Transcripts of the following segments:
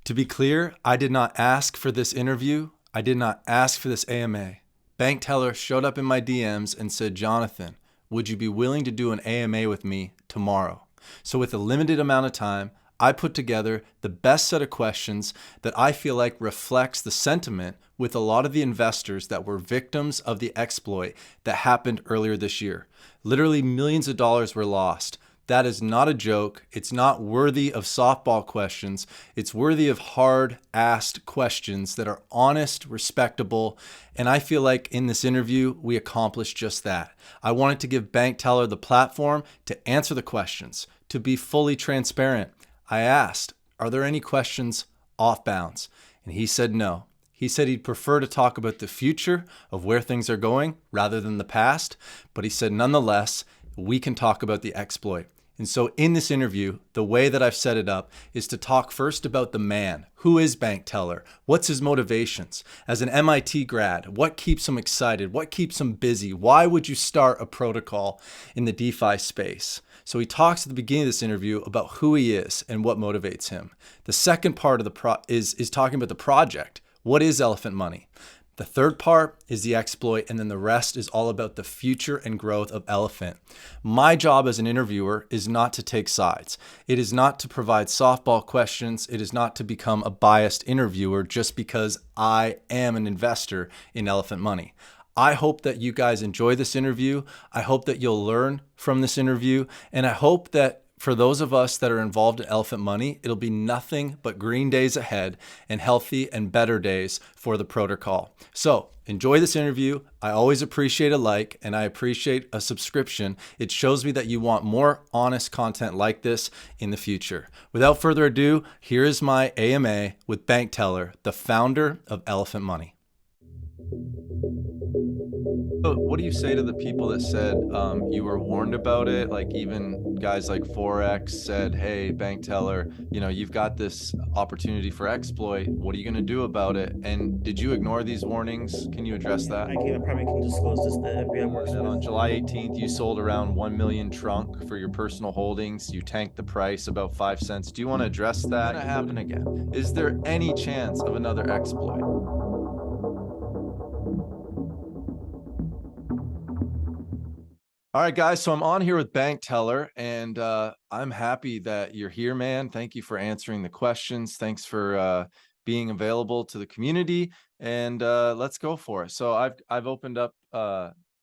To be clear, I did not ask for this interview. I did not ask for this AMA. Bankteller showed up in my DMs and said, Jonathan, would you be willing to do an AMA with me tomorrow? So with a limited amount of time, I put together the best set of questions that I feel like reflects the sentiment with a lot of the investors that were victims of the exploit that happened earlier this year. Literally millions of dollars were lost. That is not a joke. It's not worthy of softball questions. It's worthy of hard-asked questions that are honest, respectable, and I feel like in this interview, we accomplished just that. I wanted to give Bankteller the platform to answer the questions, to be fully transparent. I asked, are there any questions off bounds? And he said no. He said he'd prefer to talk about the future of where things are going rather than the past, but he said nonetheless, we can talk about the exploit. And so in this interview, the way that I've set it up is to talk first about the man. Who is Bankteller? What's his motivations? As an MIT grad, what keeps him excited? What keeps him busy? Why would you start a protocol in the DeFi space? So he talks at the beginning of this interview about who he is and what motivates him. The second part of the is talking about the project. What is Elephant Money? The third part is the exploit, and then the rest is all about the future and growth of Elephant. My job as an interviewer is not to take sides. It is not to provide softball questions. It is not to become a biased interviewer just because I am an investor in Elephant Money. I hope that you guys enjoy this interview. I hope that you'll learn from this interview, and I hope that for those of us that are involved in Elephant Money, it'll be nothing but green days ahead and healthy and better days for the protocol. So enjoy this interview. I always appreciate a like and I appreciate a subscription. It shows me that you want more honest content like this in the future. Without further ado, here is my AMA with Bankteller, the founder of Elephant Money. So what do you say to the people that said you were warned about it? Like even guys like Forex said, hey, Bankteller, you've got this opportunity for exploit. What are you going to do about it? And did you ignore these warnings? Can you address that? I probably can disclose this. The FBI works That with. on July 18th, you sold around 1 million trunk for your personal holdings. You tanked the price about 5 cents. Do you want to address that? Going to happen again? Is there any chance of another exploit? All right, guys. So I'm on here with Bankteller, and I'm happy that you're here, man. Thank you for answering the questions. Thanks for being available to the community, and let's go for it. So I've opened up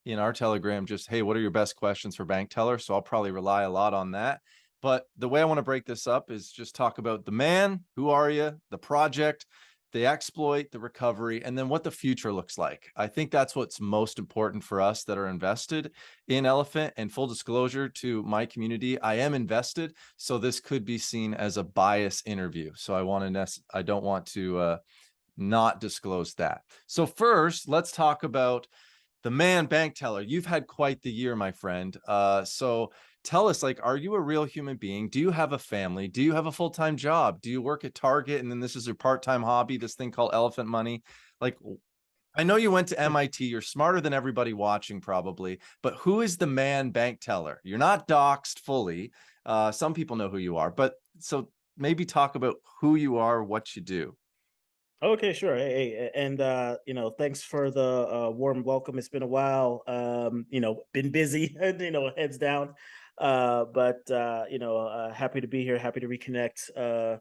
in our Telegram just, hey, what are your best questions for Bankteller? So I'll probably rely a lot on that. But the way I want to break this up is just talk about the man, who are you, the project, the exploit, the recovery, and then what the future looks like. I think that's what's most important for us that are invested in Elephant. And full disclosure to my community, I am invested, so this could be seen as a bias interview. So I don't want to not disclose that. So first, let's talk about the man, Bankteller. You've had quite the year, my friend. So tell us, like, are you a real human being? Do you have a family? Do you have a full-time job? Do you work at Target and then this is your part-time hobby, this thing called Elephant Money? Like, I know you went to MIT. You're smarter than everybody watching probably, but who is the man, Bankteller? You're not doxed fully. Some people know who you are, but so maybe talk about who you are, what you do. Okay, sure. Hey, and thanks for the warm welcome. It's been a while. Been busy, heads down. But happy to be here. Happy to reconnect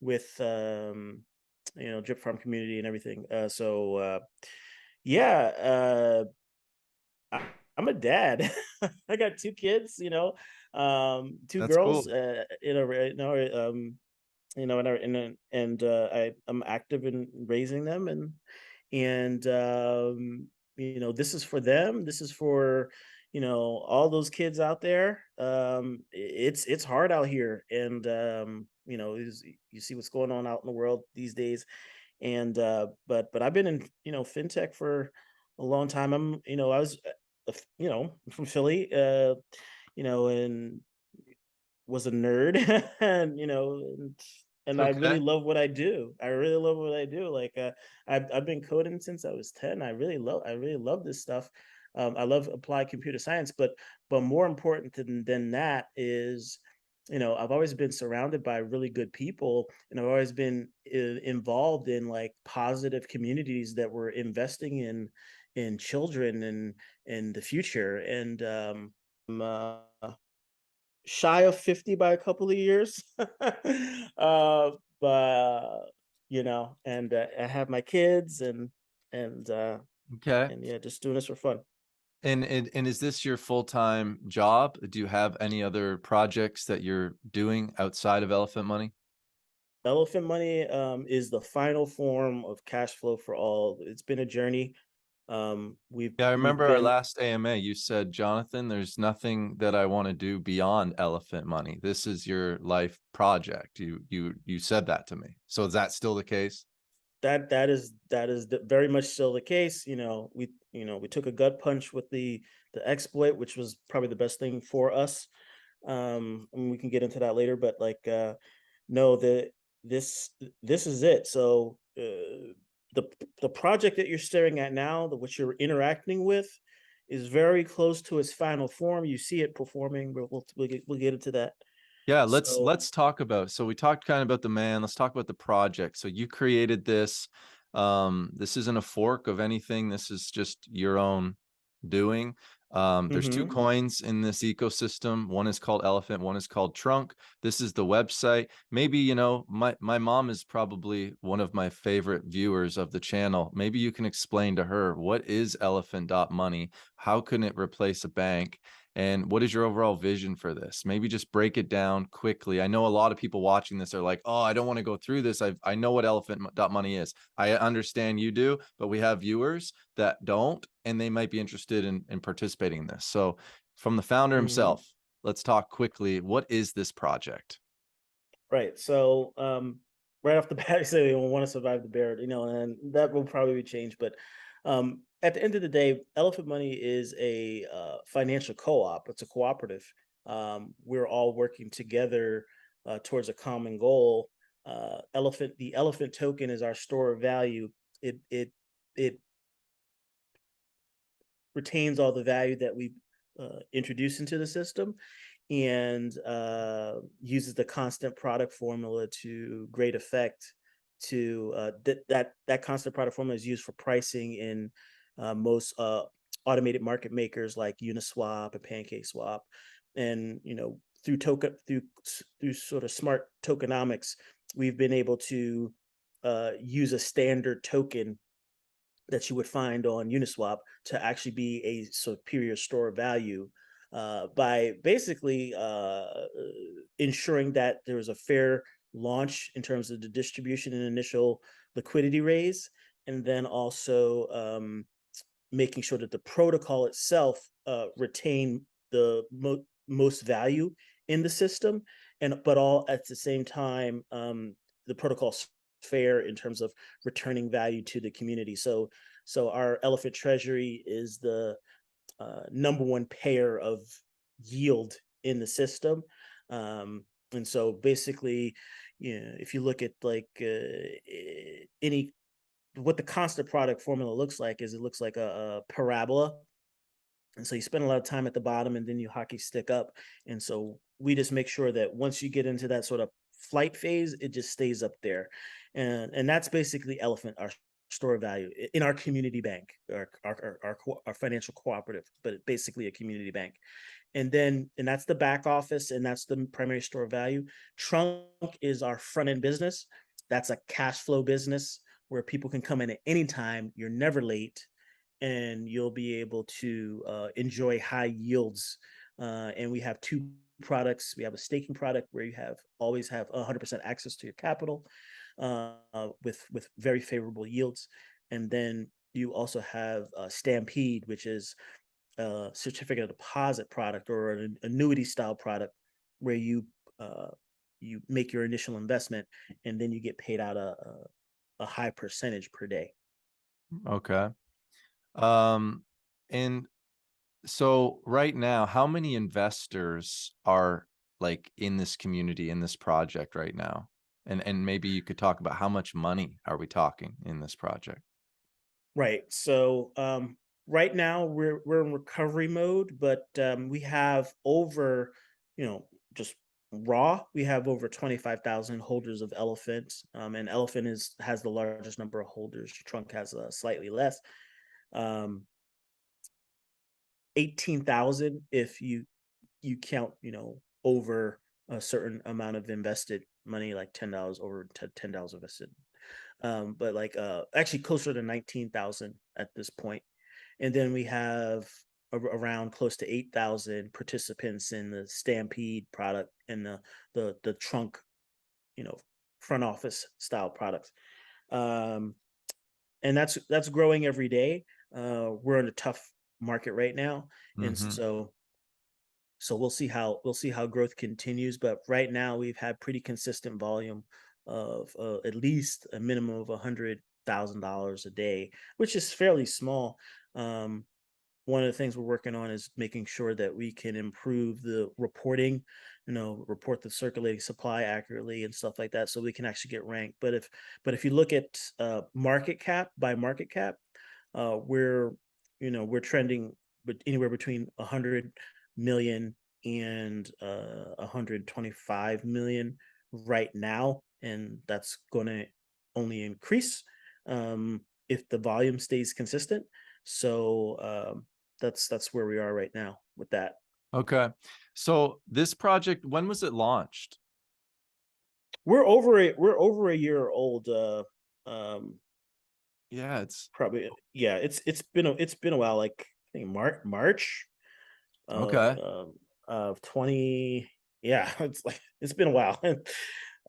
with Drip Farm community and everything. Yeah, I, I'm a dad. I got two kids. Two That's girls. cool. I'm active in raising them, and this is for them. This is for all those kids out there. It's hard out here, and you see what's going on out in the world these days. And but I've been in fintech for a long time. I was from Philly, and was a nerd and I really Okay. love what I do. I really love what I do. Like I've been coding since I was 10. I really love this stuff. I love applied computer science, but more important than that is I've always been surrounded by really good people, and I've always been involved in like positive communities that were investing in children and in the future. And I'm shy of 50 by a couple of years. But and I have my kids and uh Okay. and yeah, just doing this for fun. And is this your full-time job? Do you have any other projects that you're doing outside of Elephant Money? Elephant money is the final form of cash flow for all. It's been a journey. We've Yeah, I we've remember our been last AMA, you said, Jonathan, there's nothing that I want to do beyond Elephant Money. This is your life project. You said that to me. So is that still the case? very much still the case. We took a gut punch with the exploit, which was probably the best thing for us. And we can get into that later, but like no, this this is it. So the project that you're staring at now, which you're interacting with, is very close to its final form. You see it performing, but we'll get into that. Yeah, So let's talk about, so we talked kind of about the man, let's talk about the project. So you created this. This isn't a fork of anything. This is just your own doing. There's two mhm. coins in this ecosystem. One is called Elephant, one is called Trunk. This is the website. Maybe, my mom is probably one of my favorite viewers of the channel. Maybe you can explain to her, what is Elephant.money? How can it replace a bank? And what is your overall vision for this? Maybe just break it down quickly. I know a lot of people watching this are like, oh, I don't want to go through this. I know what Elephant.money is. I understand you do, but we have viewers that don't, and they might be interested in participating in this. So from the founder Mhm. himself, let's talk quickly. What is this project? Right. So, right off the bat, you say we want to survive the bear, and that will probably change. But at the end of the day, Elephant Money is a financial co-op. It's a cooperative. We're all working together towards a common goal. The elephant token is our store of value. It retains all the value that we introduce into the system, and uses the constant product formula to great effect. To that constant product formula is used for pricing in most automated market makers like Uniswap and PancakeSwap, and through sort of smart tokenomics, we've been able to use a standard token that you would find on Uniswap to actually be a superior store of value, by basically ensuring that there was a fair launch in terms of the distribution and initial liquidity raise, and then also making sure that the protocol itself retain the most value in the system, and but all at the same time, the protocol's fair in terms of returning value to the community. So our elephant treasury is the number one payer of yield in the system. And so basically, if you look at like any what the constant product formula looks like, is it looks like a parabola. And so you spend a lot of time at the bottom and then you hockey stick up. And so we just make sure that once you get into that sort of flight phase, it just stays up there. And that's basically Elephant, our store of value in our community bank, our financial cooperative, but basically a community bank. And that's the back office, and that's the primary store of value. Trunk is our front end business. That's a cash flow business where people can come in at any time. You're never late, and you'll be able to enjoy high yields. And we have two products. We have a staking product where you always have 100% access to your capital, with very favorable yields, and then you also have Stampede, which is a certificate of deposit product or an annuity style product where you make your initial investment and then you get paid out a high percentage per day. Okay. Um, and so right now, how many investors are like in this community, in this project right now? And maybe you could talk about how much money are we talking in this project? Right. So right now we're in recovery mode, but we have over, just raw, we have over 25,000 holders of Elephant, and Elephant has the largest number of holders. Trunk has slightly less, um, 18,000 if you count, over a certain amount of invested money, like $10 over to $10 invested. But like actually closer to 19,000 at this point. And then we have around close to 8,000 participants in the Stampede product and the trunk, you know, front office style products. Um, and that's growing every day. We're in a tough market right now, and Mm-hmm. so we'll see how growth continues. But right now we've had pretty consistent volume of at least a minimum of $100,000 a day, which is fairly small. Um, One of the things we're working on is making sure that we can improve the reporting, report the circulating supply accurately and stuff like that, so we can actually get ranked. But if you look at market cap by market cap, we're trending but anywhere between 100 million and 125 million right now, and that's going to only increase if the volume stays consistent. So that's where we are right now with that. Okay. So this project, when was it launched? We're over a year old. Um, Yeah, it's Probably, yeah. It's been a while. Like I think March of okay. of 20. Yeah, it's been a while. I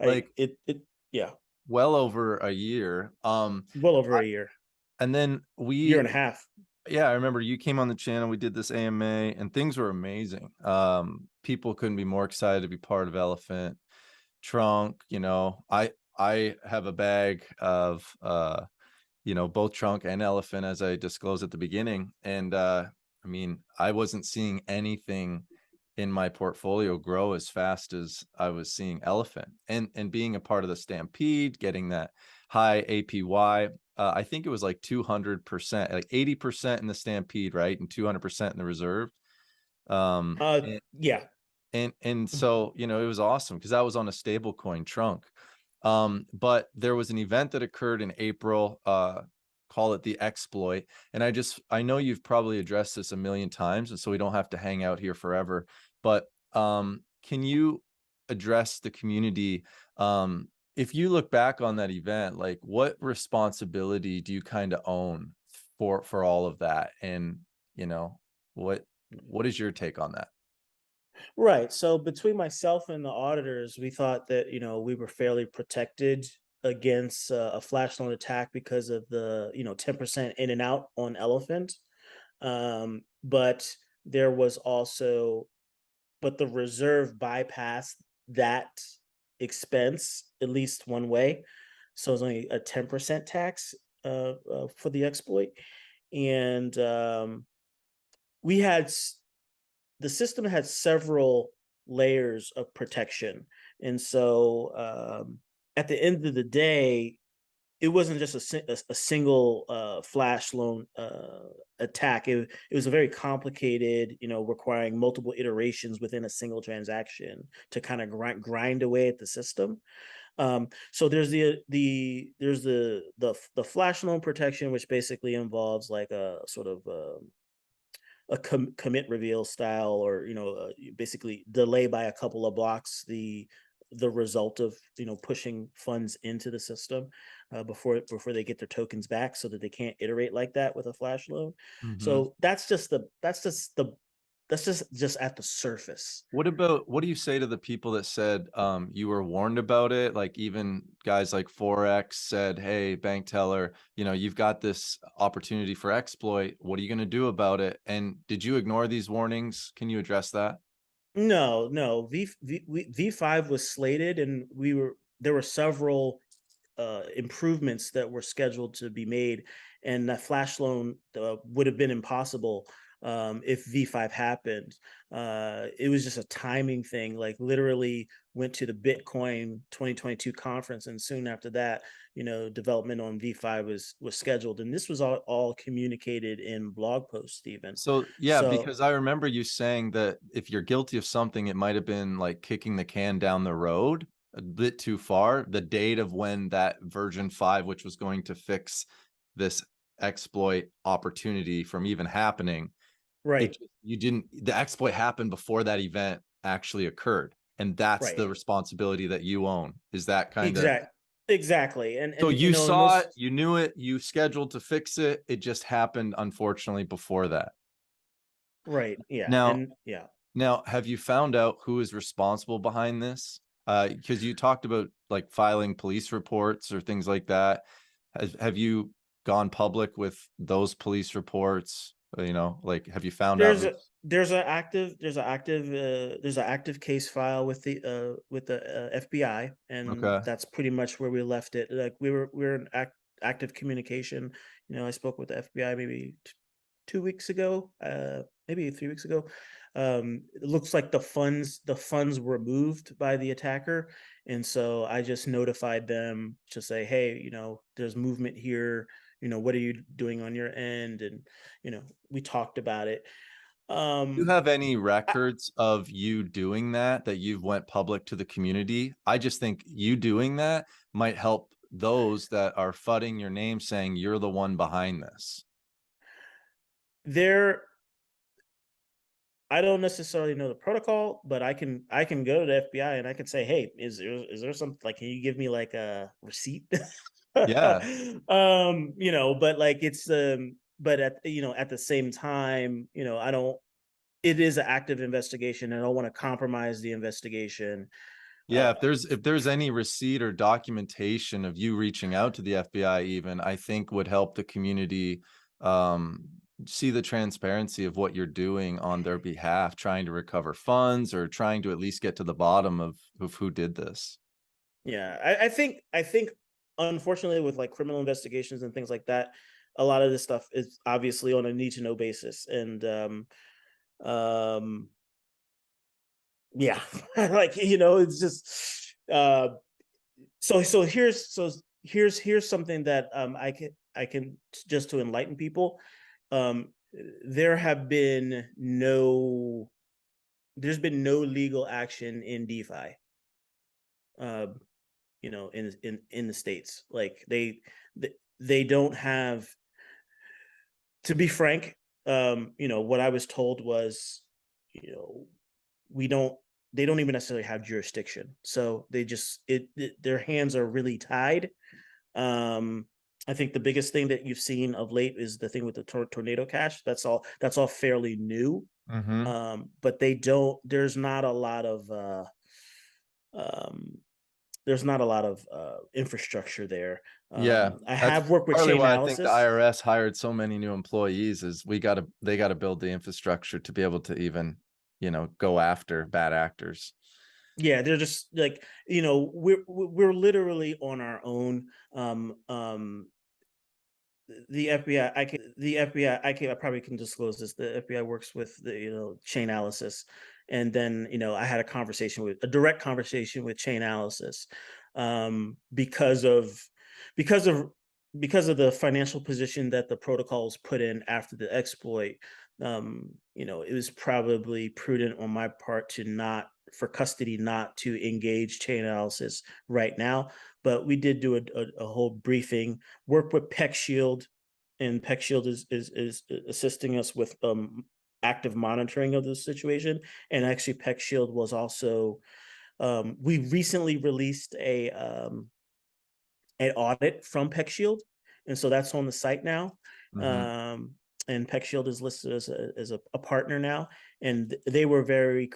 Like it it yeah, well over a year. well over a year, And then year we, and a half. yeah, I remember you came on the channel. We did this AMA, and things were amazing. People couldn't be more excited to be part of Elephant Trunk. I have a bag of both Trunk and Elephant, as I disclosed at the beginning. And I mean, I wasn't seeing anything in my portfolio grow as fast as I was seeing Elephant. And being a part of the Stampede, getting that high APY, I think it was like 200%, like 80% in the Stampede, right? And 200% in the reserve. And Yeah. and so, it was awesome because that was on a stable coin Trunk. But there was an event that occurred in April, call it the exploit. And I know you've probably addressed this a million times, and so we don't have to hang out here forever. But can you address the community? If you look back on that event, like what responsibility do you kind of own for all of that? And you know, what is your take on that? Right. So between myself and the auditors, we thought that, we were fairly protected against a flash loan attack because of the, 10% in and out on Elephant. But there was also, but the reserve bypassed that expense at least one way. So it's only a 10% tax for the exploit. And we had the system had several layers of protection. And so at the end of the day, it wasn't just a single flash loan attack. It was a very complicated, requiring multiple iterations within a single transaction to kind of grind away at the system. So there's the flash loan protection, which basically involves like a sort of a commit reveal style, or basically delay by a couple of blocks the result of pushing funds into the system before they get their tokens back, so that they can't iterate like that with a flash loan. Mhm. So that's just at the surface. What do you say to the people that said you were warned about it? Like even guys like Forex said, "Hey, Bankteller, you've got this opportunity for exploit. What are you going to do about it?" And did you ignore these warnings? Can you address that? No, no. V5 was slated, and there were several improvements that were scheduled to be made, and that flash loan would have been impossible if V5 happened. It was just a timing thing. Like literally went to the Bitcoin 2022 conference, and soon after that, development on V5 was scheduled, and this was all communicated in blog posts, Stephen. So yeah, So because I remember you saying that if you're guilty of something, it might have been like kicking the can down the road a bit too far. The date of when that version 5, which was going to fix this exploit opportunity from even happening, right, the exploit happened before that event actually occurred. And that's right, the responsibility that you own. Is that kind of exactly, and so you in saw it, those, you knew it, you scheduled to fix it. It just happened, unfortunately, before that. right, yeah, Now, and yeah. Now, have you found out who is responsible behind this? Because you talked about like filing police reports or things like that. Have you gone public with those police reports? Like have you found out There's who? a there's an active case file with the FBI, and Okay. that's pretty much where we left it. Like we were in active communication. I spoke with the FBI maybe 2 weeks ago, maybe 3 weeks ago. It looks like the funds were moved by the attacker, and so I just notified them to say, hey, there's movement here. What are you doing on your end? And we talked about it. Do you Um, have any I, records of you doing that you've went public to the community? I just think you doing that might help those that are fudding your name saying you're the one behind this. there, I don't necessarily know the protocol, but I can go to the FBI and I can say, hey, is there something, like, can you give me like a receipt? Yeah. But like but at the same time, I don't. It is an active investigation, and I don't want to compromise the investigation. Yeah, Uh, if there's any receipt or documentation of you reaching out to the FBI, even I think would help the community um, see the transparency of what you're doing on their behalf, trying to recover funds or trying to at least get to the bottom of who did this. Yeah, I think unfortunately with like criminal investigations and things like that, a lot of this stuff is obviously on a need to know basis, and um yeah, like it's just here's something that I can just to enlighten people. Um there have been no there's been no legal action in DeFi. Um in the states, like they don't have, to be frank. What I was told was, you know we don't they don't even necessarily have jurisdiction, so they just their hands are really tied. um I think the biggest thing that you've seen of late is the thing with the tornado cash. That's all fairly new. Mm-hmm. But they don't there's not a lot of um infrastructure there. Yeah, I that's have worked with partly chain why I think the analysis. IRS hired so many new employees is they gotta build the infrastructure to be able to even, go after bad actors. Yeah, they're just like, we're literally on our own. The FBI, I probably can disclose this. The FBI works with the chain analysis, and then I had a direct conversation with chain analysis, because of because of the financial position that the protocols put in after the exploit. It was probably prudent on my part to not for custody not to engage chain analysis right now, but we did do a whole briefing, work with Peck Shield, and Peck Shield is assisting us with active monitoring of the situation. And actually, Peck Shield was also, we recently released a an audit from Peck Shield, and so that's on the site now. Mm-hmm. Um, and Peck Shield is listed as a partner now, and they were very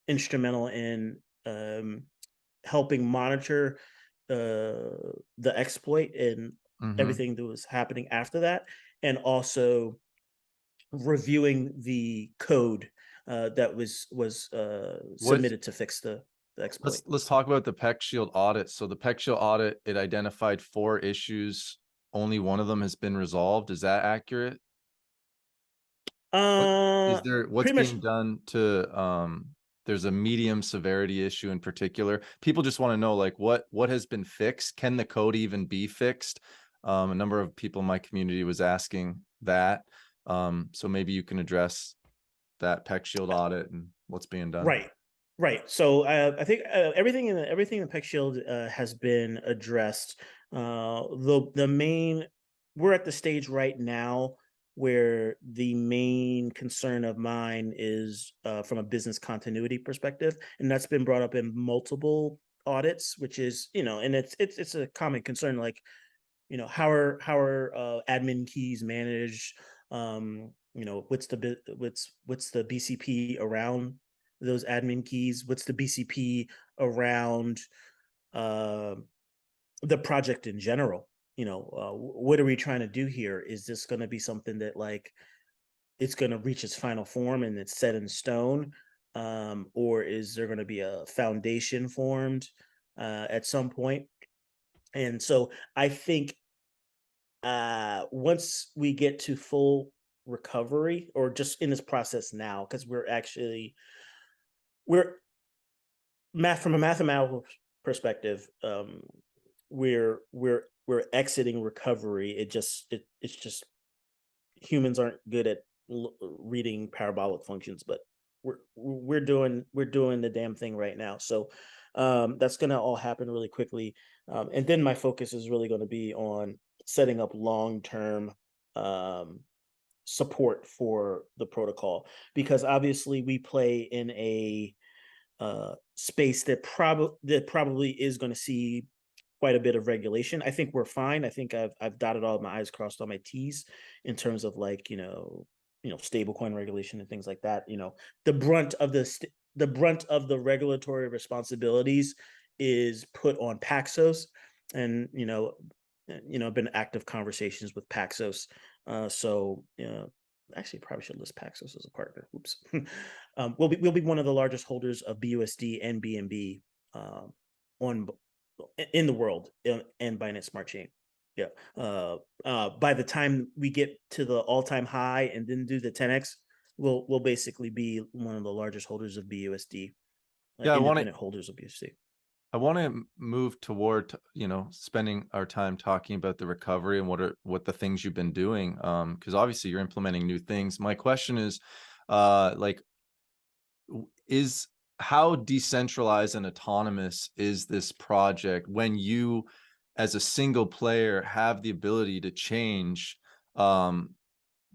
instrumental in helping monitor the exploit and Mm-hmm. everything that was happening after that, and also reviewing the code that was What submitted to fix the exploit. let's talk about the Peck Shield audit. So the Peck Shield audit, it identified 4 issues. Only one of them has been resolved. Is that accurate? What Uh, is there what's Pretty much. being done to there's a medium severity issue in particular. People just want to know like what has been fixed? Can the code even be fixed? A number of people in my community was asking that. So maybe you can address that Peck Shield audit and what's being done. Right, right. So I think everything in the Peck Shield has been addressed. The main We're at the stage right now where the main concern of mine is from a business continuity perspective, and that's been brought up in multiple audits, which is and it's a common concern. Like how are admin keys managed? What's the BCP around those admin keys? What's the BCP around uh, the project in general? What are we trying to do here? Is this going to be something that like it's going to reach its final form and it's set in stone, or is there going to be a foundation formed at some point? And so I think once we get to full recovery, or just in this process now, because we're math from a mathematical perspective, we're exiting recovery. It's just humans aren't good at reading parabolic functions, but we're doing the damn thing right now. So that's going to all happen really quickly, and then my focus is really going to be on setting up long term um, support for the protocol, because obviously we play in a space that probably is going to see quite a bit of regulation. I think we're fine. I think I've dotted all my I's, crossed all my T's in terms of like stablecoin regulation and things like that. The brunt of the brunt of the regulatory responsibilities is put on Paxos, and I've been active conversations with Paxos. So actually, probably should list Paxos as a partner. Oops. We'll be one of the largest holders of BUSD and BNB on in the world, and Binance Smart Chain. Yeah. By the time we get to the all-time high and then do the 10x, we'll basically be one of the largest holders of BUSD, Yeah, independent holders of BUSD. I want to move toward, spending our time talking about the recovery and what the things you've been doing. Because obviously you're implementing new things. My question is, like, is how decentralized and autonomous is this project when you, as a single player, have the ability to change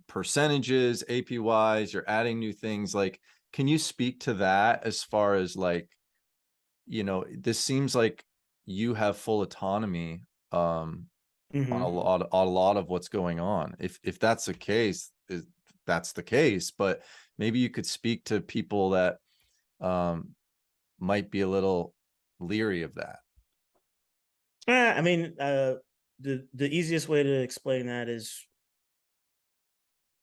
percentages, APYs, you're adding new things. Like, can you speak to that as far as like, this seems like you have full autonomy on Hmm. a lot of what's going on. If that's the case, that's the case. But maybe you could speak to people that might be a little leery of that. I mean, the easiest way to explain that is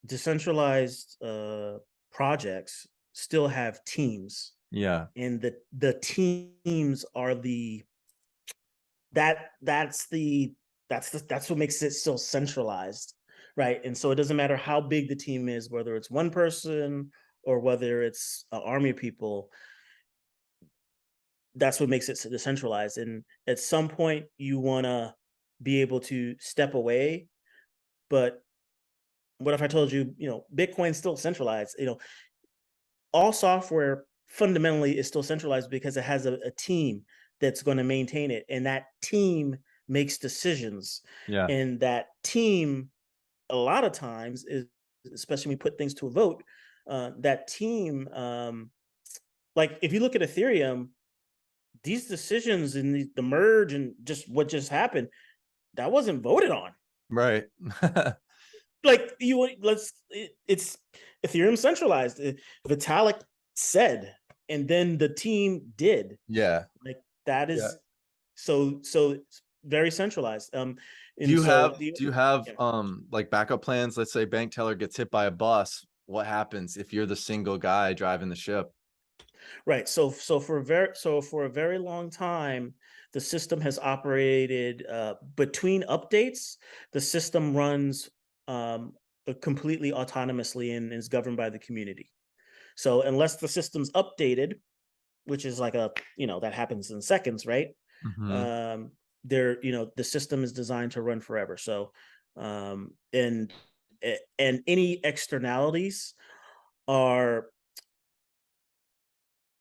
decentralized projects still have teams, Yeah, and the teams are that's what makes it still centralized, right? And so it doesn't matter how big the team is, whether it's one person or whether it's an army of people. That's what makes it decentralized. And at some point, you want to be able to step away. But what if I told you, Bitcoin's still centralized? All software fundamentally is still centralized because it has a team that's going to maintain it, and that team makes decisions, yeah, and that team a lot of times is, especially when we put things to a vote, that team, like if you look at Ethereum, these decisions and the merge and just what just happened, that wasn't voted on. right. Like it's Ethereum centralized. Vitalik said, and then the team did. Yeah, Like that yeah. is so it's very centralized. Do And you so have the do you have yeah. like backup plans? Let's say Bankteller gets hit by a bus. What happens if you're the single guy driving the ship? Right. So for a very long time, the system has operated between updates. The system runs completely autonomously and is governed by the community. So unless the system's updated, which is like a, that happens in seconds, right? Hmm. Um, the system is designed to run forever. So, and any externalities are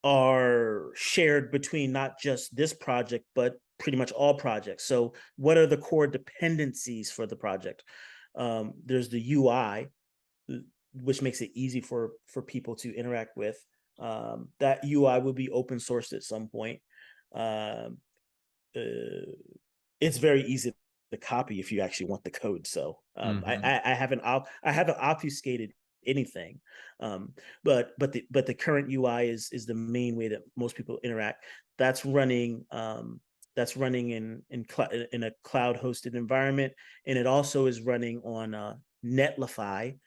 are shared between not just this project, but pretty much all projects. So, what are the core dependencies for the project? There's the UI, which makes it easy for people to interact with. That UI will be open sourced at some point. Um, uh, it's very easy to copy if you actually want the code. So Hmm. I haven't obfuscated anything, but the current UI is the main way that most people interact. That's running in a cloud hosted environment, and it also is running on Netlify.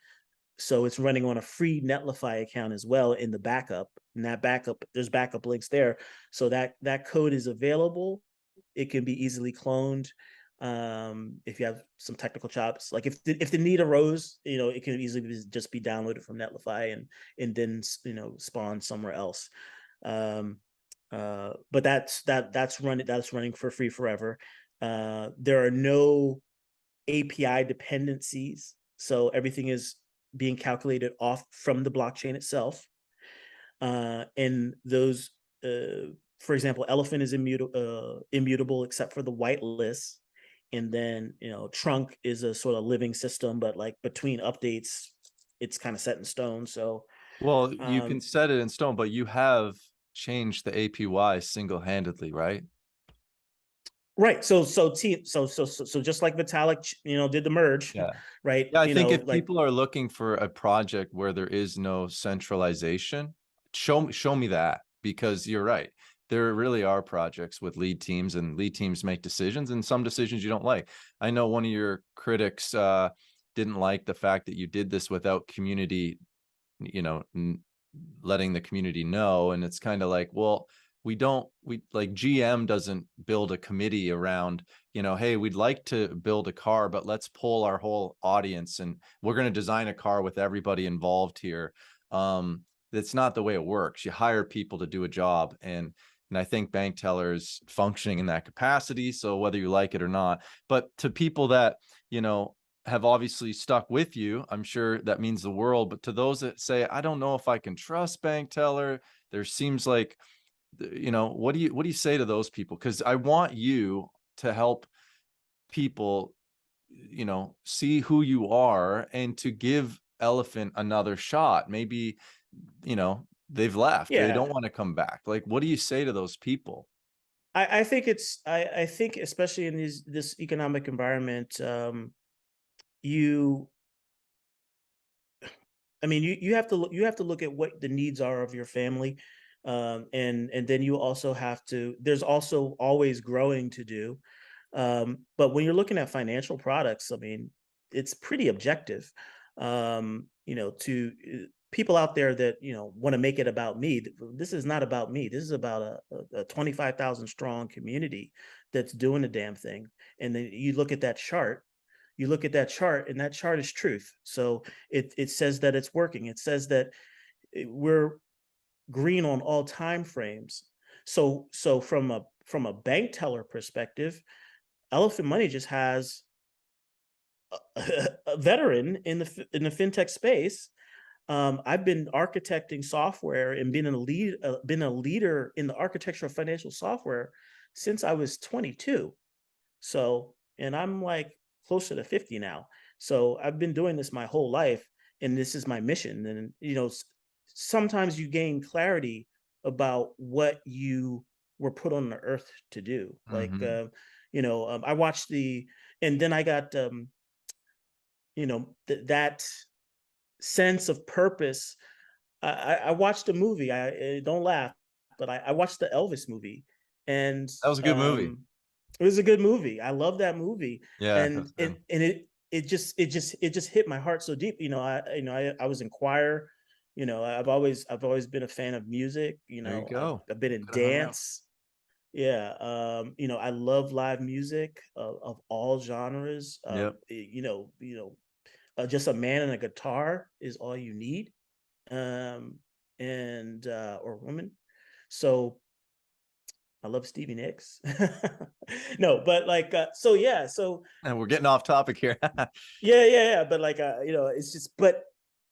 So it's running on a free Netlify account as well in the backup. And that backup, there's backup links there. So that code is available. It can be easily cloned. If you have some technical chops, like if the need arose, it can easily just be downloaded from Netlify and then spawn somewhere else. Um, but that's running for free forever. There are no API dependencies, so everything is being calculated off from the blockchain itself. And those, for example, Elephant is immutable except for the whitelist. And then, Trunk is a sort of living system, but like between updates, it's kind of set in stone. So, Well, you can um, set it in stone, but you have changed the APY single-handedly, right? right. So just like Vitalik, did the merge, Yeah. right? Yeah, I think if Like, people are looking for a project where there is no centralization, show me that, because you're right. There really are projects with lead teams, and lead teams make decisions, and some decisions you don't like. I know one of your critics didn't like the fact that you did this without community, you know, letting the community know. And it's kind of like, well, we like GM doesn't build a committee around, hey, we'd like to build a car, but let's pull our whole audience and we're going to design a car with everybody involved here. That's not the way it works. You hire people to do a job, and I think Bankteller is functioning in that capacity. So whether you like it or not, but to people that, you know, have obviously stuck with you, I'm sure that means the world. But to those that say, I don't know if I can trust Bankteller, there seems like, what do you say to those people? Because I want you to help people, see who you are and to give Elephant another shot. Maybe, they've left, they don't yeah, want to come back. Like, what do you say to those people? I think especially in this economic environment, you I mean, you have to look at what the needs are of your family, and then you also have to. There's also always growing to do, but when you're looking at financial products, I mean, it's pretty objective. To people out there that want to make it about me. This is not about me. This is about a 25,000 strong community that's doing the damn thing. And then you look at that chart, and that chart is truth. So it says that it's working. It says that we're green on all time frames. So from a bank teller perspective, Elephant Money just has a veteran in the fintech space. I've been architecting software and been a leader in the architecture of financial software since I was 22. So, and I'm like closer to 50 now. So I've been doing this my whole life, and this is my mission. And, sometimes you gain clarity about what you were put on the earth to do. Like, Hmm. I watched and then I got, that sense of purpose. I watched a movie. Don't laugh, but I watched the Elvis movie, and That was a good movie. it was a good movie. I love that movie, Yeah, and that's good. it just hit my heart so deep. I was in choir. I've always been a fan of music. There you go. I've been in Could have hung out. dance. Yeah, I love live music of all genres. Yep. just a man and a guitar is all you need, um, and or woman. So I love Stevie Nicks. No, but like, so yeah, so And we're getting off topic here. yeah. But like, it's just, but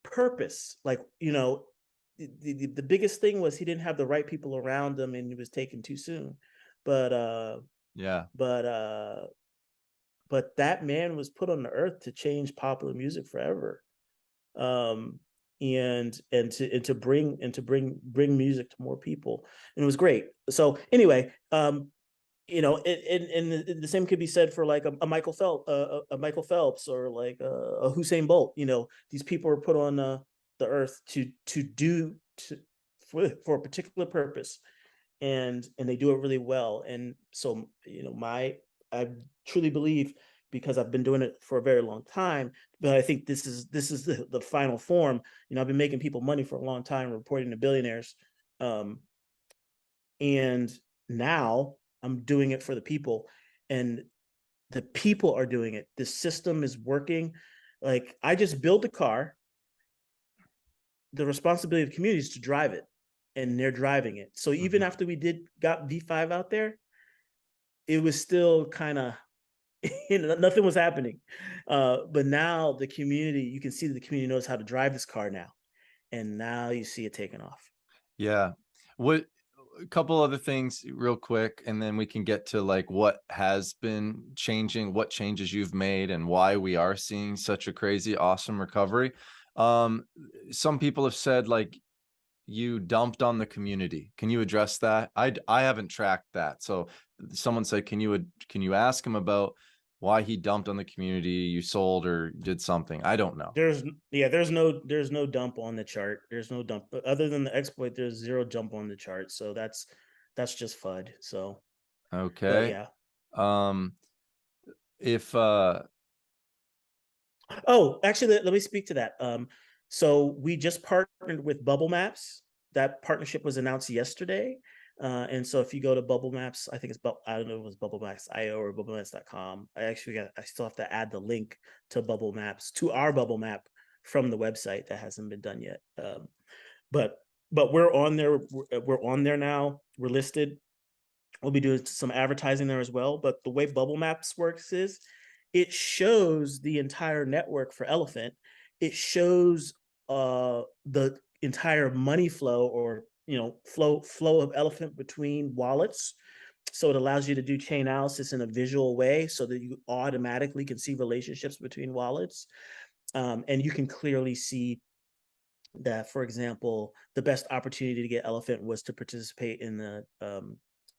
purpose, like, the biggest thing was he didn't have the right people around him and he was taken too soon. But, Yeah. but, uh, but that man was put on the earth to change popular music forever. Um, and to bring music to more people. And it was great. So anyway, and the same could be said for like a Michael Phelps, Michael Phelps, or like a Hussein Bolt. These people are put on the earth for a particular purpose, and they do it really well. And so, I truly believe, because I've been doing it for a very long time, but I think this is the final form. I've been making people money for a long time, reporting to billionaires, um, and now I'm doing it for the people, and the people are doing it. The system is working. Like, I just built a car. The responsibility of the community is to drive it, and they're driving it. So even Mhm. after we got V5 out there, it was still kind of nothing was happening. But now the community, you can see that the community knows how to drive this car now, and now you see it taking off. Yeah. What a couple other things real quick, and then we can get to like what has been changing, what changes you've made, and why we are seeing such a crazy, awesome recovery. Um, some people have said like you dumped on the community. Can you address that? I haven't tracked that. So someone said, can you ask him about why he dumped on the community? You sold or did something. I don't know. There's no dump on the chart. There's no dump other than the exploit. There's zero jump on the chart. So that's just FUD. So, but Okay. yeah. Um, if Oh, actually, let me speak to that. So we just partnered with Bubble Maps. That partnership was announced yesterday. And so if you go to Bubble Maps, I think I don't know if it was Bubble Maps IO or bubblemaps.com. I still have to add the link to Bubble Maps, to our Bubble Map, from the website. That hasn't been done yet. But but we're on there. We're on there now. We're listed. We'll be doing some advertising there as well. But the way Bubble Maps works is it shows the entire network for Elephant. It shows the entire money flow, or flow of Elephant between wallets. So it allows you to do chain analysis in a visual way, so that you automatically can see relationships between wallets. And you can clearly see that, for example, the best opportunity to get Elephant was to participate in the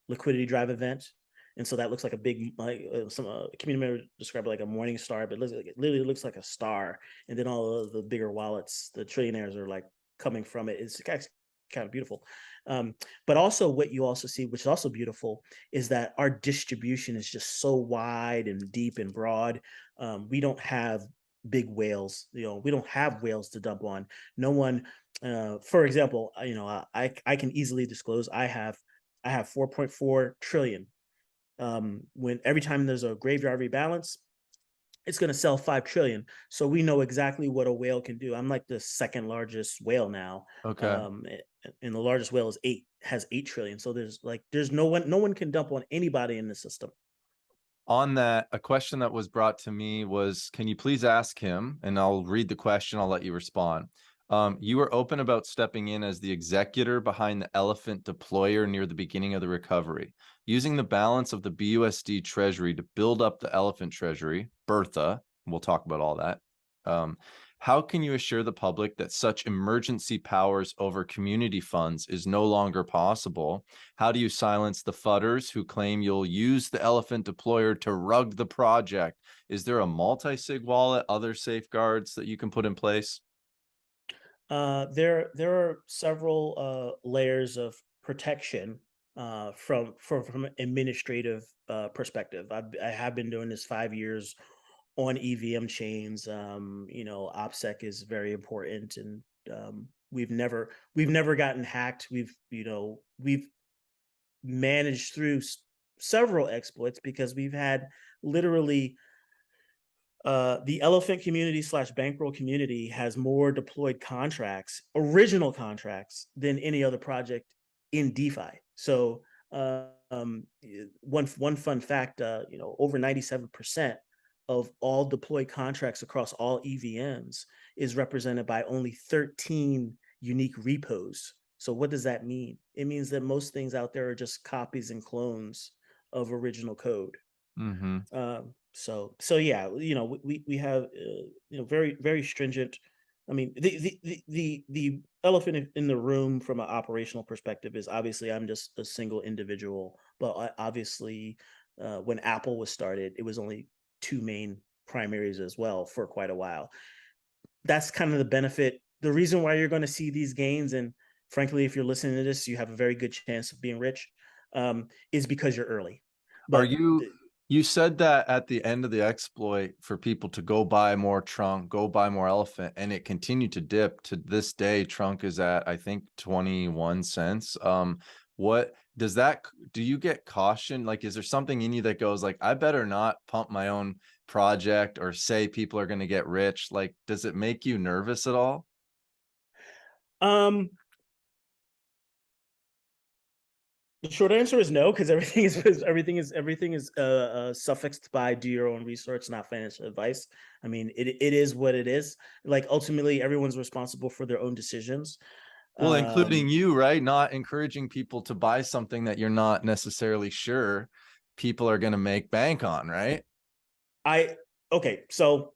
liquidity drive event. And so that looks like a big, like some community member described it like a morning star, but it literally looks like a star. And then all of the bigger wallets, the trillionaires, are like coming from it. It's kind of beautiful. But also, what you also see, which is also beautiful, is that our distribution is just so wide and deep and broad. We don't have big whales. We don't have whales to dump on. No one, for example, I can easily disclose I have 4.4 trillion. When every time there's a graveyard rebalance, it's going to sell 5 trillion. So we know exactly what a whale can do. I'm like the second largest whale now. okay. Um, and the largest whale has 8 trillion. So there's no one can dump on anybody in the system. On that, a question that was brought to me was, can you please ask him? And I'll read the question, I'll let you respond. You were open about stepping in as the executor behind the elephant deployer near the beginning of the recovery, using the balance of the BUSD treasury to build up the elephant treasury, Bertha. We'll talk about all that. How can you assure the public that such emergency powers over community funds is no longer possible? How do you silence the fudders who claim you'll use the elephant deployer to rug the project? Is there a multi-sig wallet, other safeguards that you can put in place? There are several layers of protection from an administrative perspective. I have been doing this 5 years on EVM chains. OPSEC is very important, and we've never gotten hacked. We've managed through several exploits, because we've had literally The elephant community slash bankroll community has more deployed contracts, original contracts, than any other project in DeFi. So one fun fact, over 97% of all deployed contracts across all EVMs is represented by only 13 unique repos. So what does that mean? It means that most things out there are just copies and clones of original code. Mm-hmm. So yeah, we have very very stringent. I mean, the elephant in the room from an operational perspective is obviously I'm just a single individual, but obviously when Apple was started, it was only two main primaries as well for quite a while. That's kind of the benefit. The reason why you're going to see these gains, and frankly, if you're listening to this, you have a very good chance of being rich, is because you're early. Are But you, you said that at the end of the exploit for people to go buy more Trunk, go buy more Elephant, and it continued to dip to this day. Trunk is at, I think, 21 cents. What does that, do you get caution? Like, is there something in you that goes like, I better not pump my own project or say people are going to get rich? Like, does it make you nervous at all? um, The short answer is no, because everything is suffixed by do your own research, not financial advice. I mean, it is what it is. Like ultimately, everyone's responsible for their own decisions. Well, including Um, you, right? Not encouraging people to buy something that you're not necessarily sure people are going to make bank on, right? I okay, so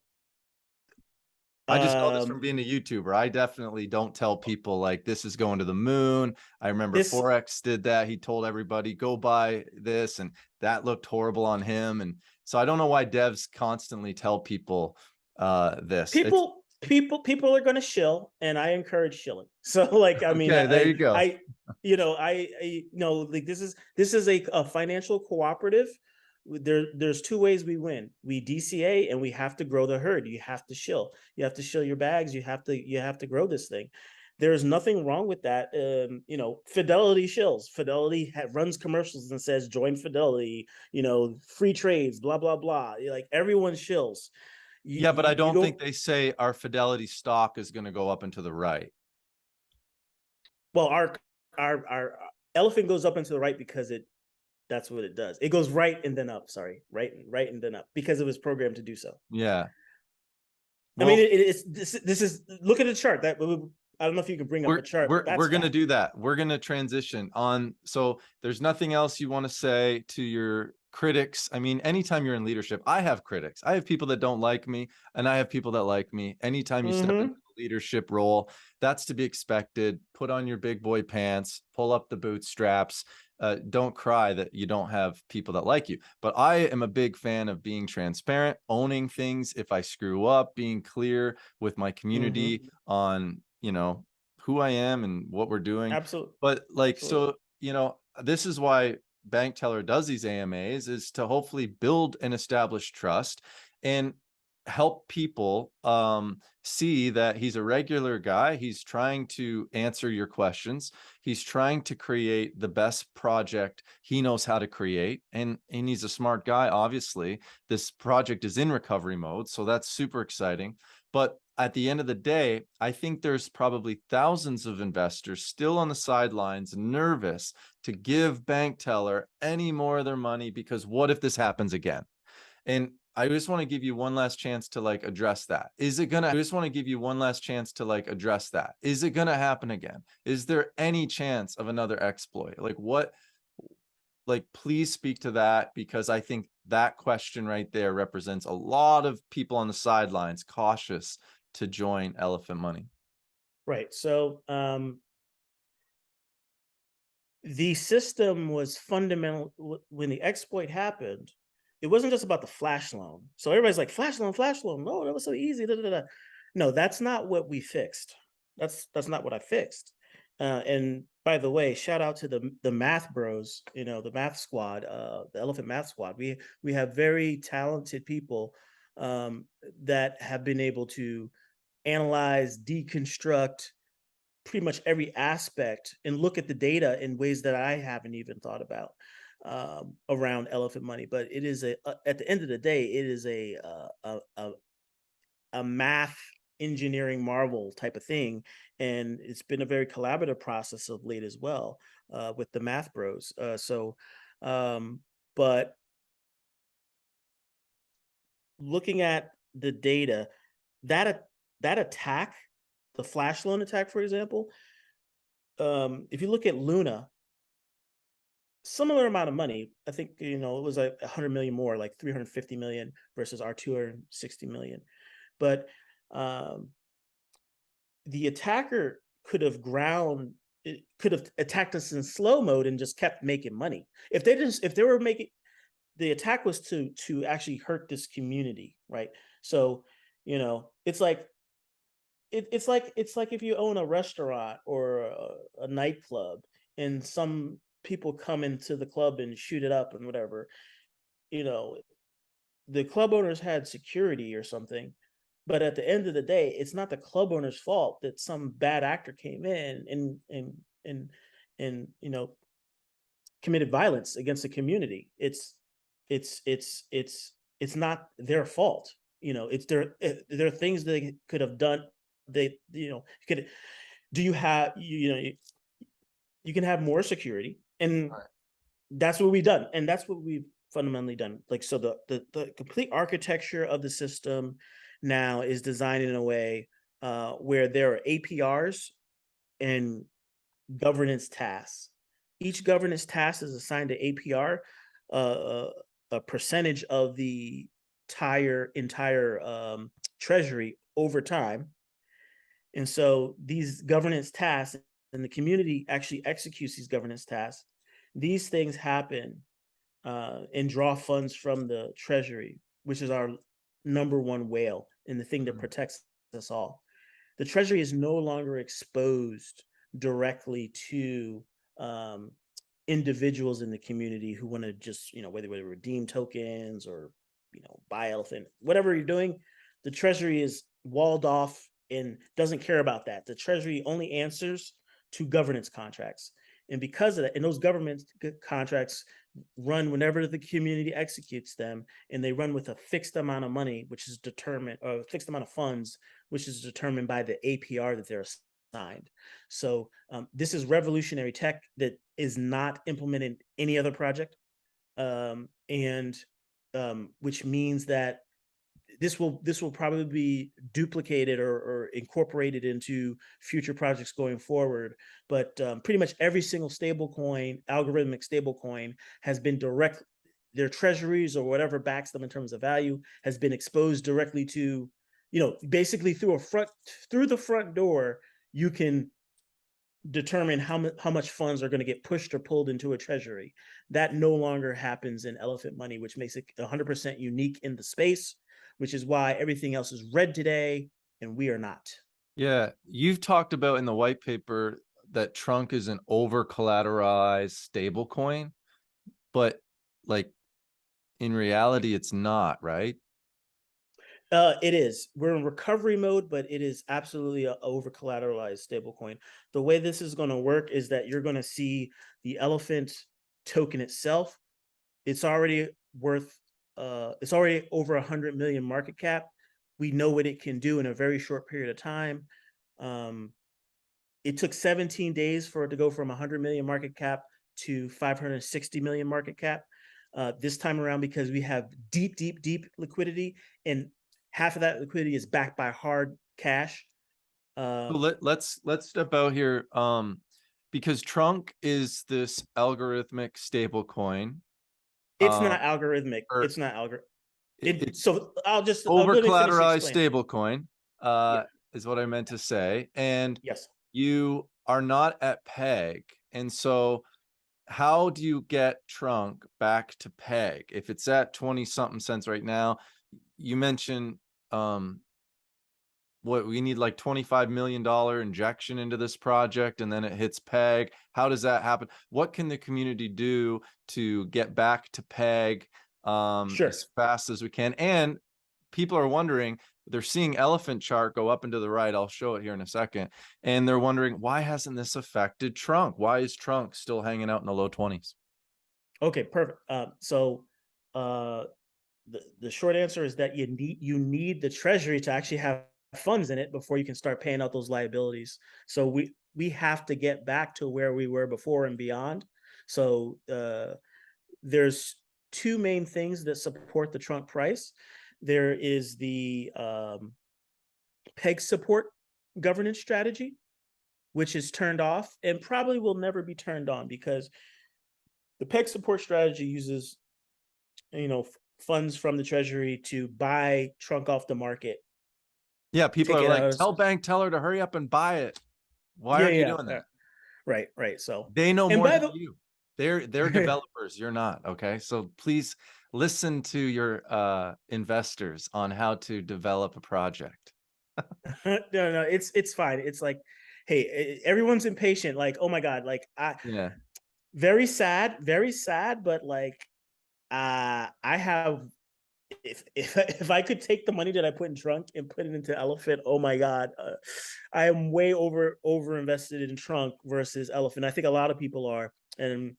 I just know this from um, being a YouTuber. I definitely don't tell people like this is going to the moon. I remember this Forex did that. He told everybody, go buy this, and that looked horrible on him. And so I don't know why devs constantly tell people this. It's people are going to shill, and I encourage shilling. So like, I mean, okay, there you go. like this is a financial cooperative. There's two ways we win. We DCA, and we have to grow the herd. You have to shill. You have to shill your bags. You have to grow this thing. There's nothing wrong with that. Fidelity shills. Fidelity runs commercials and says join Fidelity. Free trades. Blah blah blah. Like everyone shills. You Yeah, but you, I you don't don't. think they say our Fidelity stock is going to go up and to the right. Well, our elephant goes up and to the right because it that's what it does. It goes right and then up. Sorry, right and then up because it was programmed to do so. Yeah. I mean, Well, it's this is look at the chart. That I don't know if you can bring up we're a chart, we're but we're that's gonna fact. do that. We're gonna transition on. So there's nothing else you want to say to your critics. I mean, anytime you're in leadership, I have critics. I have people that don't like me, and I have people that like me. Anytime you step into Mm-hmm. a leadership role, that's to be expected. Put on your big boy pants, pull up the bootstraps. Don't cry that you don't have people that like you. But I am a big fan of being transparent, owning things if I screw up, being clear with my Mm-hmm. community on, who I am and what we're doing. Absolutely. But like, Absolutely. so, this is why Bankteller does these AMAs, is to hopefully build and establish trust and help people see that he's a regular guy. He's trying to answer your questions. He's trying to create the best project he knows how to create. And he's a smart guy, obviously. This project is in recovery mode, so that's super exciting. But at the end of the day, I think there's probably thousands of investors still on the sidelines, nervous to give Bankteller any more of their money because what if this happens again? And I just want to give you one last chance to like address that. I just want to give you one last chance to like address that. Is it going to happen again? Is there any chance of another exploit? Like what, like, please speak to that, because I think that question right there represents a lot of people on the sidelines cautious to join Elephant Money. Right. So the system was fundamental when the exploit happened. It wasn't just about the flash loan. So everybody's like flash loan, flash loan. No, that was so easy. Da, da, da. No, that's not what we fixed. That's not what I fixed. And by the way, shout out to the math bros. The math squad, the Elephant Math Squad. We have very talented people that have been able to analyze, deconstruct, pretty much every aspect and look at the data in ways that I haven't even thought about. around elephant money. But it is at the end of the day, it is a math engineering marvel type of thing, and it's been a very collaborative process of late as well, with the math bros. Um, but looking at the data, that attack, the flash loan attack, for example, if you look at Luna, similar amount of money. I think, it was like 100 million more, like 350 million versus our 260 million. But um, the attacker could have attacked us in slow mode and just kept making money. If they were making, the attack was to actually hurt this community, right? So, it's like it's like if you own a restaurant or a nightclub and some people come into the club and shoot it up and whatever, you know, the club owners had security or something, but at the end of the day, it's not the club owner's fault that some bad actor came in and committed violence against the community. It's not their fault. It's there are things they could have done. They could do you have you can have more security, and Right. that's what we've done, and that's what we've fundamentally done. Like, so the complete architecture of the system now is designed in a way where there are APRs and governance tasks. Each governance task is assigned to APR, a percentage of the entire treasury over time. And so these governance tasks, and the community actually executes these governance tasks. These things happen and draw funds from the treasury, which is our number one whale and the thing that Mm. protects us all. The treasury is no longer exposed directly to um, individuals in the community who want to just, whether they redeem tokens or, buy elephant, whatever you're doing, the treasury is walled off and doesn't care about that. The treasury only answers to governance contracts. And because of that, and those government contracts run whenever the community executes them, and they run with a fixed amount of money, which is determined, or a fixed amount of funds, which is determined by the APR that they're assigned. So this is revolutionary tech that is not implemented in any other project, and which means that this will probably be duplicated or incorporated into future projects going forward. But pretty much every single algorithmic stable coin, has been their treasuries or whatever backs them in terms of value has been exposed directly to, basically through the front door. You can determine how much funds are going to get pushed or pulled into a treasury. That no longer happens in elephant money, which makes it 100% unique in the space, which is why everything else is red today and we are not. Yeah, you've talked about in the white paper that Trunk is an over collateralized stable coin, but like in reality, it's not, right? It is. We're in recovery mode, but it is absolutely a over collateralized stablecoin. The way this is going to work is that you're going to see the elephant token itself. It's already worth. It's already over 100 million market cap. We know what it can do in a very short period of time. Um, it took 17 days for it to go from 100 million market cap to 560 million market cap. This time around, because we have deep, deep, deep liquidity, and half of that liquidity is backed by hard cash. So Um, let's step out here. Because Trunk is this algorithmic stable coin, it's uh, not algorithmic. or It's not algor. It it's so over let me finish collateralized explaining. stable coin, Yeah. is what I meant to say. And Yes. you are not at peg. And so how do you get Trunk back to peg if it's at 20 something cents right now? You mentioned what we need, like $25 million injection into this project, and then it hits peg. How does that happen? What can the community do to get back to peg Sure. as fast as we can? And people are wondering, they're seeing elephant chart go up and to the right. I'll show it here in a second. And they're wondering, why hasn't this affected Trunk? Why is Trunk still hanging out in the low 20s? Okay, perfect. So uh, the short answer is that you need the treasury to actually have funds in it before you can start paying out those liabilities. So we have to get back to where we were before and beyond. So there's two main things that support the trunk price. There is the peg support governance strategy, which is turned off and probably will never be turned on, because the peg support strategy uses, you know, funds from the treasury to buy trunk off the market, Yeah, people take are it like, out. tell Bankteller to hurry up and buy it. Why Yeah, aren't you yeah, doing that? right, right. So, They know and more by than the you. They're developers. You're not. Okay. So please listen to your investors on how to develop a project. no, no, it's fine. It's like, hey, everyone's impatient. Like, oh my god, like Yeah. very sad, but like, I have, if I could take the money that I put in trunk and put it into elephant, oh my god, I am way over invested in trunk versus elephant. I think a lot of people are, and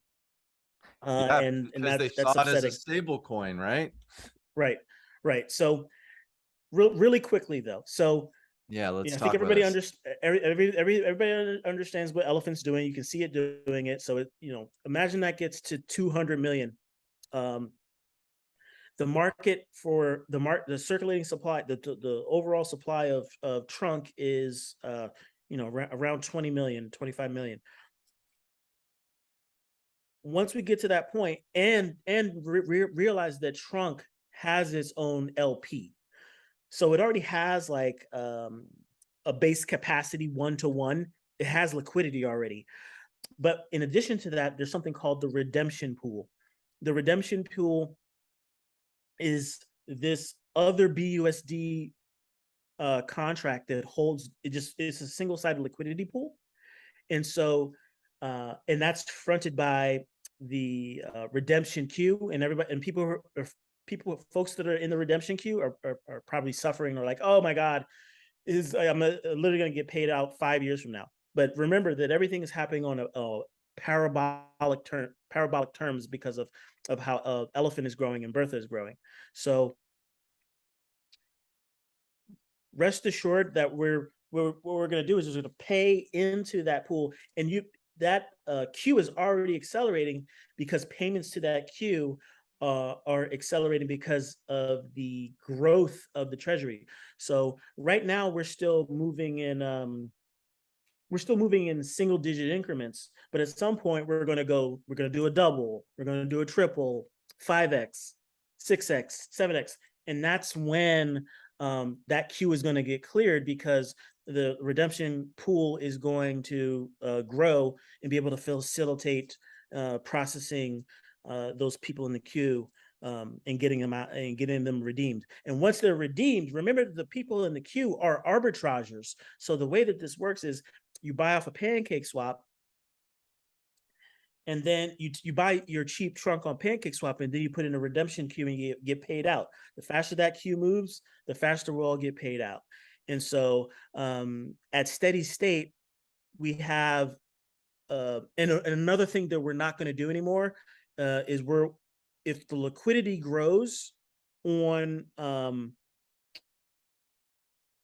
Yeah, and because they saw that's it as a upsetting. stable coin, right? Right, right. So really quickly though, so Yeah, let's I think talk about this. everybody understands what elephant's doing. You can see it doing it. So imagine that gets to 200 million. Um, the market for the circulating supply, the overall supply of trunk is around 20 million, 25 million. Once we get to that point and realize that trunk has its own LP, so it already has like a base capacity 1-to-1. It has liquidity already. But in addition to that, there's something called the redemption pool. The redemption pool is this other BUSD contract that holds it. Just it's a single sided liquidity pool, and so and that's fronted by the redemption queue, and everybody and people folks that are in the redemption queue are probably suffering, or like, oh my god, is I'm literally going to get paid out 5 years from now. But remember that everything is happening on a parabolic terms because of how elephant is growing and Bertha is growing. So rest assured that what we're going to do is we're going to pay into that pool, and that queue is already accelerating because payments to that queue are accelerating because of the growth of the treasury. So right now we're still moving in single digit increments, but at some point we're going to do a double, we're going to do a triple, 5x, 6x, 7x, and that's when that queue is going to get cleared, because the redemption pool is going to grow and be able to facilitate processing those people in the queue, and getting them out and getting them redeemed. And once they're redeemed, remember the people in the queue are arbitragers. So the way that this works is you buy off a pancake swap, and then you buy your cheap trunk on pancake swap, and then you put in a redemption queue and you get paid out. The faster that queue moves, the faster we'll all get paid out. And so at steady state, we have and another thing that we're not going to do anymore is if the liquidity grows on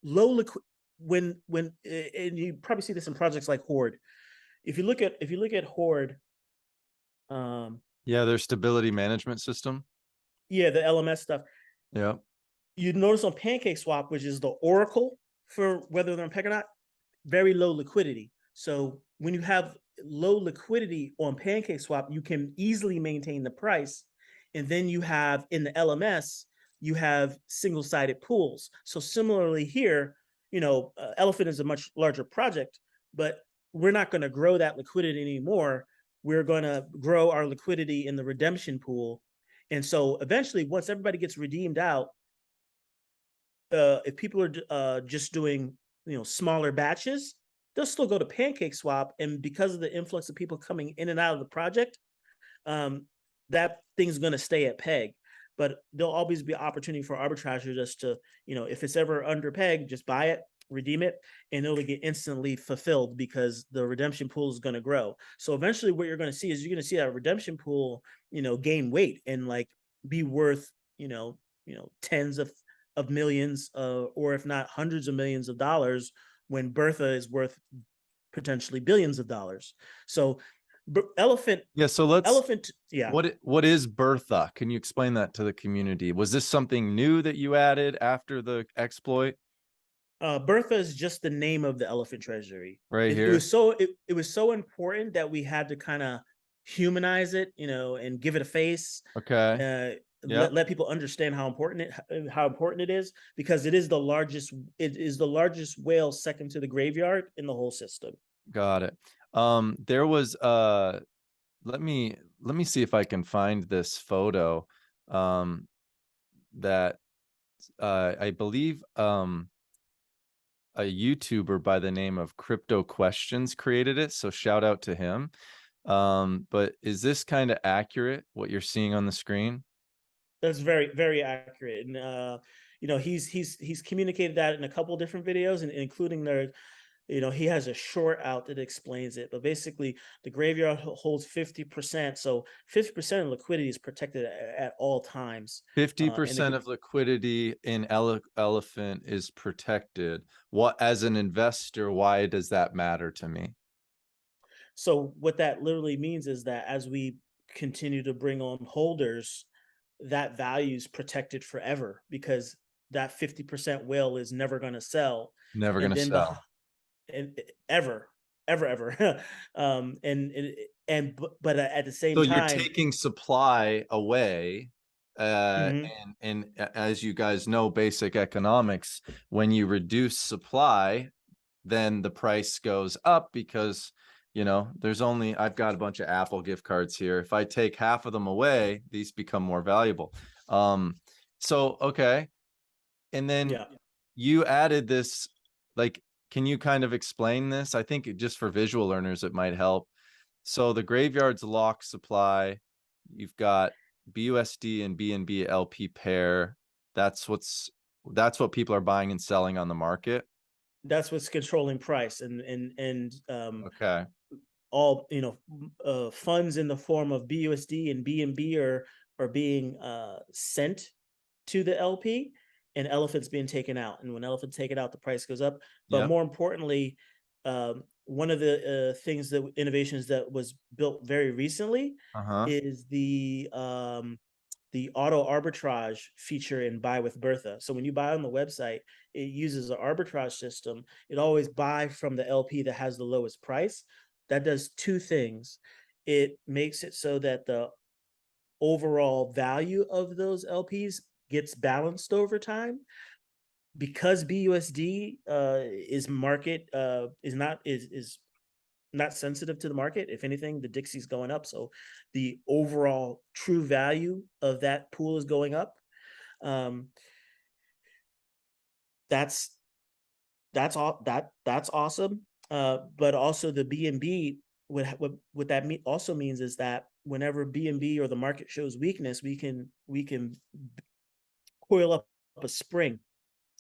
low liquid, when and you probably see this in projects like Horde. If you look at Horde, um, Yeah, their stability management system. yeah, the LMS stuff, Yeah. you notice on Pancake Swap, which is the oracle for whether they're in peg or not, very low liquidity. So when you have low liquidity on Pancake Swap, you can easily maintain the price. And then you have in the LMS, you have single sided pools. So similarly here, Elephant is a much larger project, but we're not going to grow that liquidity anymore. We're going to grow our liquidity in the redemption pool. And so eventually, once everybody gets redeemed out, if people are just doing smaller batches, they'll still go to Pancake Swap, and because of the influx of people coming in and out of the project, um, that thing's going to stay at peg. But there'll always be opportunity for arbitrageurs just to, if it's ever under peg, just buy it. redeem it, and it'll get instantly fulfilled because the redemption pool is going to grow. So eventually what you're going to see is you're going to see that redemption pool, gain weight and like be worth, tens of millions, or if not hundreds of millions of dollars, when Bertha is worth potentially billions of dollars. So elephant, Yeah. So let's, yeah. what is Bertha? Can you explain that to the community? Was this something new that you added after the exploit? Bertha is just the name of the elephant treasury. Right It here. was so important that we had to kind of humanize it, and give it a face. Okay. Uh, Yeah. let people understand how important it is, because it is the largest. It is the largest whale, second to the graveyard, in the whole system. Got it. There was let me see if I can find this photo that I believe a YouTuber by the name of Crypto Questions created it. So shout out to him. But is this kind of accurate, what you're seeing on the screen? That's very, very accurate, and he's communicated that in a couple different videos, and including he has a short out that explains it. But basically, the graveyard holds 50%, so 50% of liquidity is protected at all times. And 50% of liquidity in Elephant is protected. What, as an investor, why does that matter to me? so what that literally means is that as we continue to bring on holders, that value is protected forever, because that 50% whale is never going to sell. Never And gonna then sell. and ever. But at the same So you're time. taking supply away, Mhm. and as you guys know, basic economics, when you reduce supply, then the price goes up because I've got a bunch of Apple gift cards here. If I take half of them away, these become more valuable. So okay, and then Yeah, you added this, like, can you kind of explain this? I think just for visual learners it might help. So the graveyard's lock supply, you've got BUSD and BNB LP pair. That's what people are buying and selling on the market. that's what's controlling price, and Okay. all funds in the form of BUSD and BNB are being sent to the LP, and elephant's being taken out. And when elephant's taken out, the price goes up. But Yep. more importantly, one of the things that innovations that was built very recently Uh-huh. is the auto arbitrage feature in Buy with Bertha. So when you buy on the website, it uses an arbitrage system. It always buy from the LP that has the lowest price. That does two things. It makes it so that the overall value of those LPs gets balanced over time, because BUSD is not sensitive to the market. If anything, the Dixie's going up, so the overall true value of that pool is going up. Um, that's that's awesome. But also the BNB, what that also means is that whenever BNB or the market shows weakness, we can coil up a spring,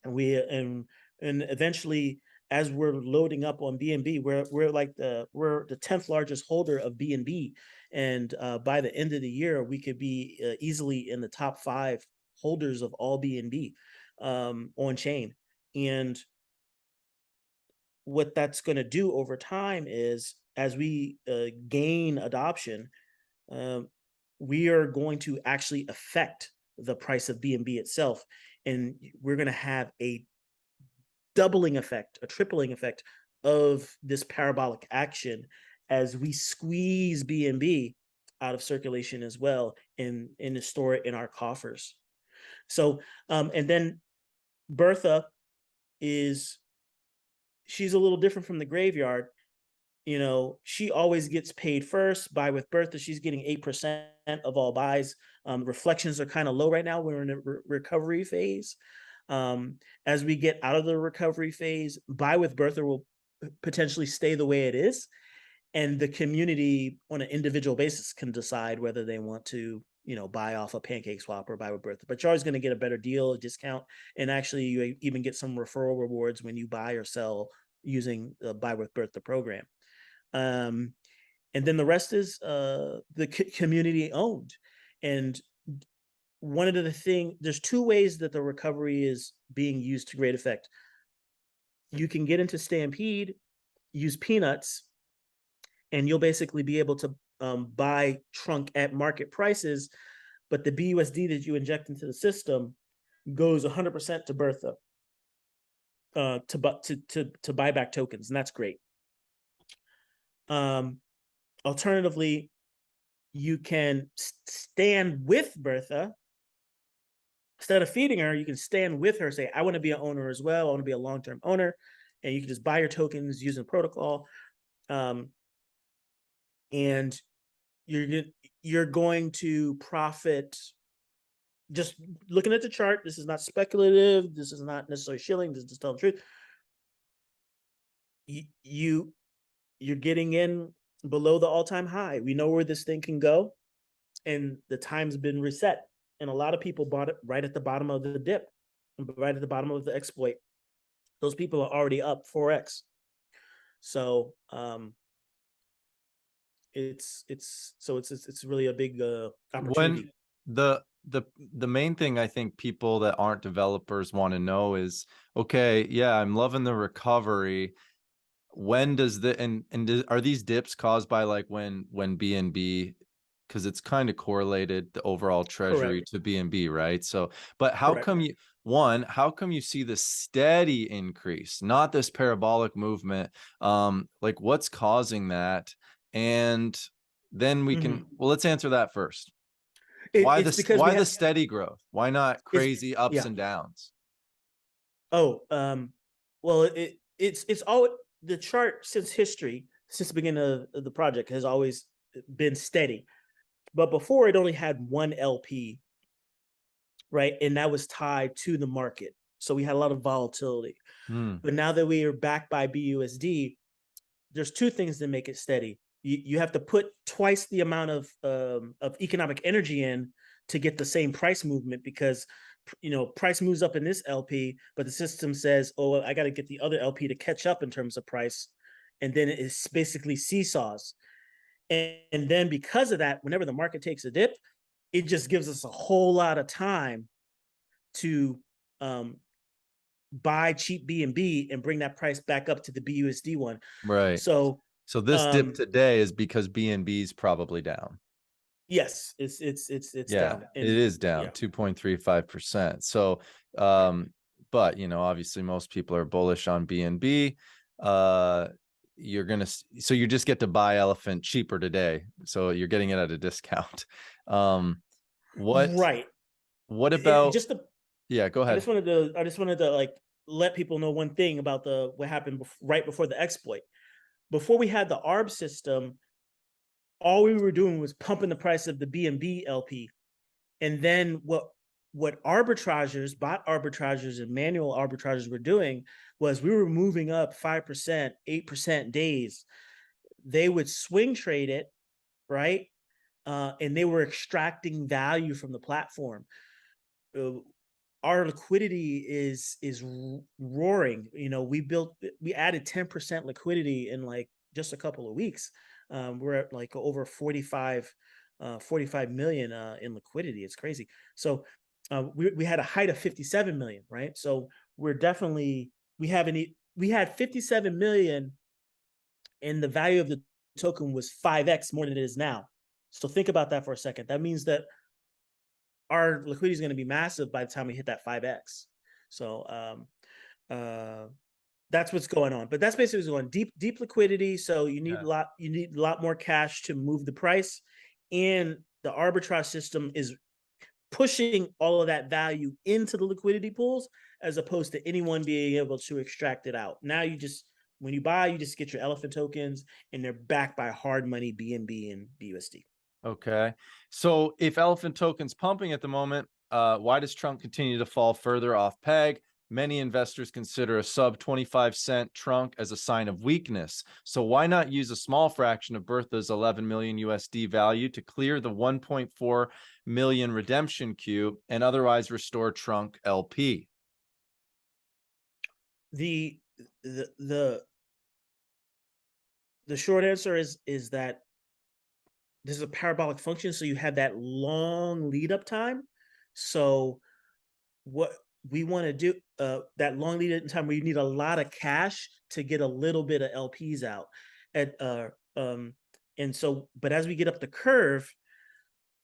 and and eventually, as we're loading up on BNB, we're the 10th largest holder of BNB, and by the end of the year, we could be easily in the top 5 holders of all BNB on chain. And what that's going to do over time is, as we gain adoption, um, we are going to actually affect the price of BNB itself, and we're going to have a doubling effect, a tripling effect of this parabolic action as we squeeze BNB out of circulation as well, and store it in our coffers. So, and then Bertha is she's a little different from the graveyard. She always gets paid first. Buy with Bertha, she's getting 8% of all buys. Reflections are kind of low right now. We're in a recovery phase. As we get out of the recovery phase, Buy with Bertha will potentially stay the way it is, and the community on an individual basis can decide whether they want to buy off a pancake swap or buy with Bertha, but you're always going to get a better deal, a discount, and actually you even get some referral rewards when you buy or sell using the buy with Bertha program. Um, and then the rest is the community owned. And one of the thing, there's two ways that the recovery is being used to great effect. You can get into Stampede, use peanuts, and you'll basically be able to buy trunk at market prices, but the BUSD that you inject into the system goes 100% to Bertha to buy back tokens, and that's great. Alternatively, you can stand with Bertha. Instead of feeding her, you can stand with her, say, I want to be an owner as well. I want to be a long-term owner. And you can just buy your tokens using the protocol. And you're going to profit. Just looking at the chart, this is not speculative. This is not necessarily shilling. This is just telling the truth. You're getting in below the all-time high. We know where this thing can go, and the time's been reset. And a lot of people bought it right at the bottom of the dip, right at the bottom of the exploit. Those people are already up 4x. So it's really a big opportunity. When the main thing I think people that aren't developers want to know is, okay, yeah, I'm loving the recovery. When does are these dips caused by like when BNB, because it's kind of correlated, the overall treasury Correct. to BNB, right? So, but how Correct. come how come you see the steady increase, not this parabolic movement? Like what's causing that? And then we can, well, let's answer that first. It's because we Why the have steady growth? Why not it's crazy ups yeah. and downs? Oh, well, it's all the chart since history, since the beginning of the project has always been steady. But before it only had one LP, right? And that was tied to the market. So we had a lot of volatility. But now that we are backed by BUSD, there's two things that make it steady. You have to put twice the amount of economic energy in to get the same price movement, because price moves up in this LP, but the system says, oh, well, I got to get the other LP to catch up in terms of price, and then it's basically seesaws. And then because of that, whenever the market takes a dip, it just gives us a whole lot of time to buy cheap BNB and bring that price back up to the BUSD one. Right. So So this dip today is because BNB is probably down. yes, it's Yeah, down. it And is down yeah, 2.35%. So, but obviously most people are bullish on BNB. So you just get to buy elephant cheaper today. So you're getting it at a discount. What right. what It about, just the yeah, go I ahead. just wanted to like let people know one thing about what happened right before the exploit. Before we had the ARB system, all we were doing was pumping the price of the BNB LP. And then what arbitragers, bot arbitragers, and manual arbitragers were doing was we were moving up 5%, 8% days. They would swing trade it, right? And they were extracting value from the platform. Our liquidity is roaring. We added 10% liquidity in like just a couple of weeks. We're at like over 45 million in liquidity. It's crazy. So we had a height of 57 million, right? So we're definitely we had 57 million, and the value of the token was 5x more than it is now. So think about that for a second. That means that our liquidity is going to be massive by the time we hit that 5x. So that's what's going on. But that's basically what's going on. Deep liquidity. So you need a lot more cash to move the price, and the arbitrage system is pushing all of that value into the liquidity pools, as opposed to anyone being able to extract it out. Now when you buy, you just get your elephant tokens, and they're backed by hard money BNB and BUSD. Okay. So if elephant token's pumping at the moment, why does Trump continue to fall further off peg? Many investors consider a sub 25-cent trunk as a sign of weakness. So why not use a small fraction of Bertha's 11 million USD value to clear the 1.4 million redemption queue and otherwise restore trunk LP? The the the the short answer is that this is a parabolic function, so you have that long lead up time. So what we want to do, that long lead up time where you need a lot of cash to get a little bit of LPs out. And and so, but as we get up the curve,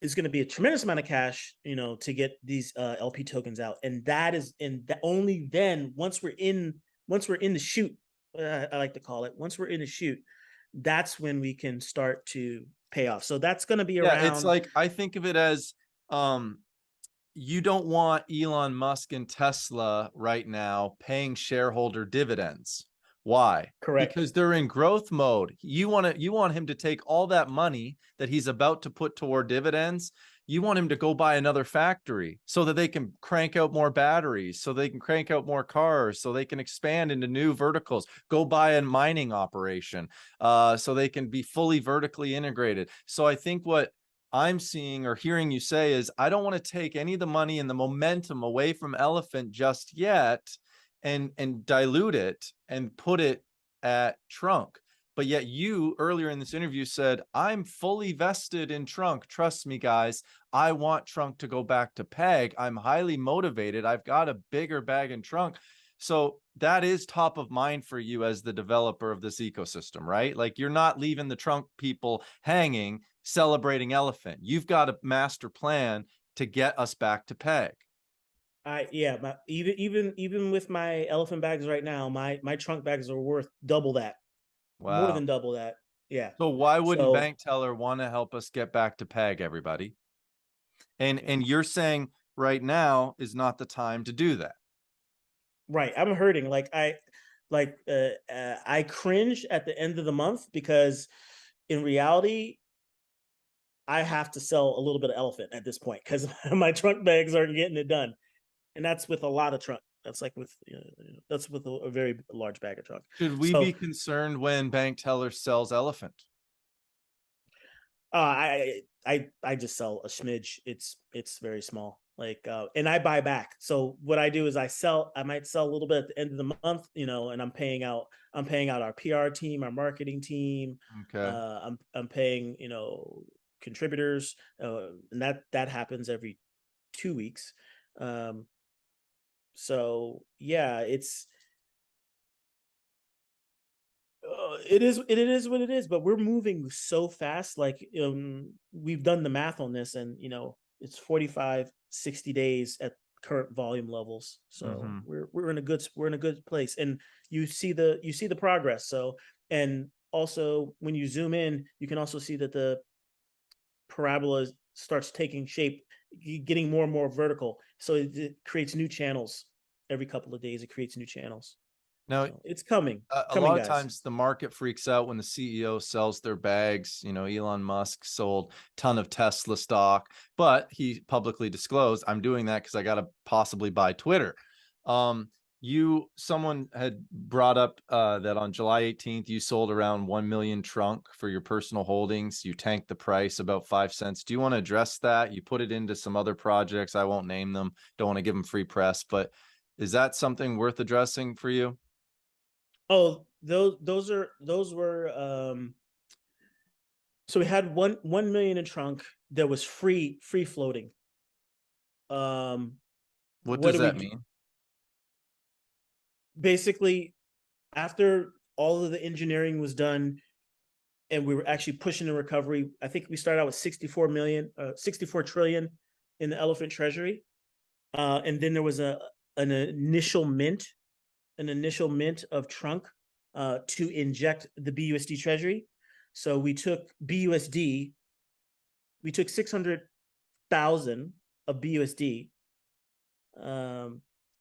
it's going to be a tremendous amount of cash, to get these LP tokens out. And that is, and that only then, once we're in the shoot, I like to call it, once we're in the shoot, that's when we can start to pay off. So that's going to be Yeah, it's around. like, I think of it as, you don't want Elon Musk and Tesla right now paying shareholder dividends. Why? Correct. Because they're in growth mode. You want him to take all that money that he's about to put toward dividends. You want him to go buy another factory so that they can crank out more batteries, so they can crank out more cars, so they can expand into new verticals. Go buy a mining operation, so they can be fully vertically integrated. So I think what I'm seeing or hearing you say is, I don't want to take any of the money and the momentum away from Elephant just yet and dilute it and put it at Trunk. But yet you earlier in this interview said, I'm fully vested in Trunk. Trust me, guys. I want Trunk to go back to Peg. I'm highly motivated. I've got a bigger bag in Trunk. So that is top of mind for you as the developer of this ecosystem, right? Like, you're not leaving the Trunk people hanging, celebrating Elephant. You've got a master plan to get us back to Peg. Yeah, even with my elephant bags right now, my trunk bags are worth double that, more Wow. than double that. Yeah. So why wouldn't So Bankteller want to help us get back to Peg, everybody? And yeah. and you're saying right now is not the time to do that. Right, I'm hurting. I cringe at the end of the month because in reality, I have to sell a little bit of elephant at this point because my trunk bags aren't getting it done, and that's with a lot of trunk. That's like with that's with a very large bag of trunk. Should we be So concerned when Bankteller sells Elephant? I just sell a smidge. It's very small. And I buy back. So what I do is I might sell a little bit at the end of the month, and I'm paying out our PR team, our marketing team. Okay. I'm paying, contributors, and that happens every 2 weeks. Um, so yeah, it is what it is, but we're moving so fast. We've done the math on this, and it's 45, 60 days at current volume levels. So Mm-hmm. we're in a good place, and you see the progress. So, and also when you zoom in, you can also see that the parabola starts taking shape, getting more and more vertical. So it creates new channels every couple of days. It creates new channels. Now, So it's coming, a lot of guys. times the market freaks out when the CEO sells their bags. Elon Musk sold a ton of Tesla stock, but he publicly disclosed, I'm doing that because I got to possibly buy Twitter. Someone had brought up that on July 18th, you sold around 1 million trunk for your personal holdings. You tanked the price about 5 cents. Do you want to address that? You put it into some other projects. I won't name them. Don't want to give them free press, but is that something worth addressing for you? Oh, those were so we had 1 million in trunk that was free floating. Um What what does do we that do? mean? Basically, after all of the engineering was done and we were actually pushing the recovery, I think we started out with 64 trillion in the elephant treasury. And then there was an initial mint, of trunk to inject the BUSD treasury. So we took 600,000 of BUSD,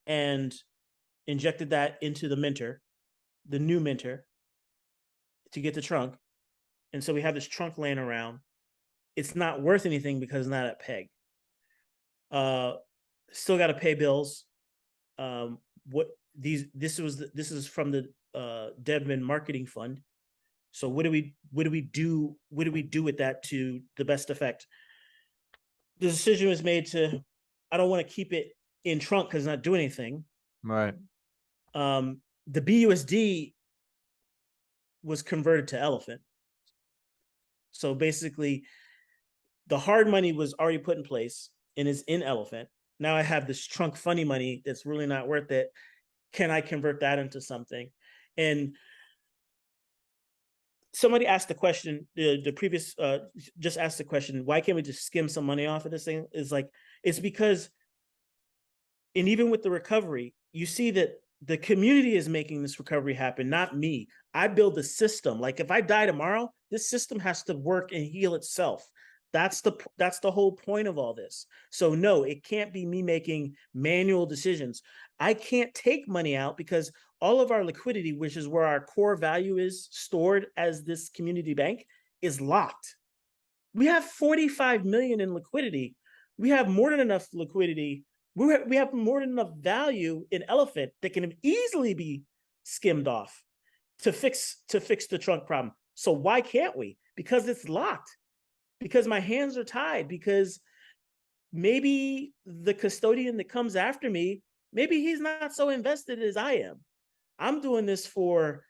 and injected that into the new minter, to get the trunk. And so we have this trunk laying around. It's not worth anything because it's not at peg. Uh, Still got to pay bills. what this is from the Devman Marketing Fund. So what do we do with that to the best effect? The decision was made to, I don't want to keep it in trunk because it's not doing anything. Right. The BUSD was converted to Elephant. So basically, the hard money was already put in place and is in Elephant. Now I have this trunk funny money that's really not worth it. Can I convert that into something? And somebody asked the question, the previous just asked the question, why can't we just skim some money off of this thing? Is like, it's because, and even with the recovery, you see that the community is making this recovery happen, not me. I build the system. Like if I die tomorrow, this system has to work and heal itself. That's the whole point of all this. So no, it can't be me making manual decisions. I can't take money out because all of our liquidity, which is where our core value is stored as this community bank, is locked. We have 45 million in liquidity. We have more than enough liquidity. We have more than enough value in Elephant that can easily be skimmed off to fix the trunk problem. So why can't we? Because it's locked. Because my hands are tied. Because maybe the custodian that comes after me, maybe he's not so invested as I am. I'm doing this to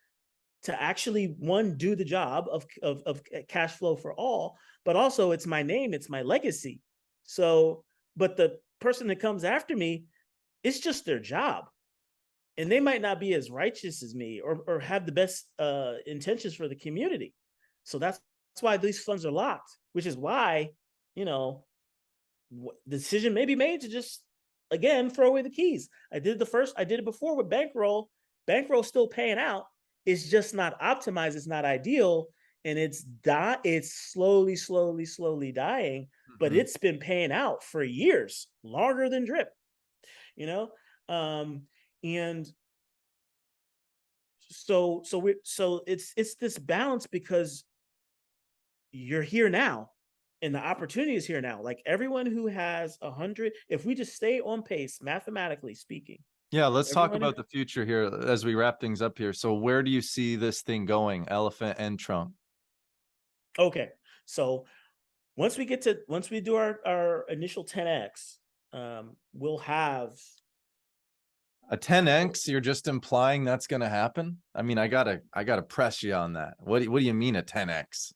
actually, one, do the job of cash flow for all, but also it's my name, it's my legacy. So, but the person that comes after me, it's just their job. And they might not be as righteous as me or have the best intentions for the community. So that's why these funds are locked, which is why, the decision may be made to just, again, throw away the keys. I did it before with Bankroll. Bankroll still paying out. It's just not optimized. It's not ideal. And it's slowly dying, but it's been paying out for years, longer than Drip, and so it's this balance because you're here now and the opportunity is here now. Like everyone who has 100, if we just stay on pace, mathematically speaking. Yeah, let's talk about the future here as we wrap things up here. So where do you see this thing going, Elephant and Trunk? Okay, so once we do our initial 10x, we'll have a 10x. You're just implying that's going to happen? I mean, I gotta press you on that. What do you mean a 10x?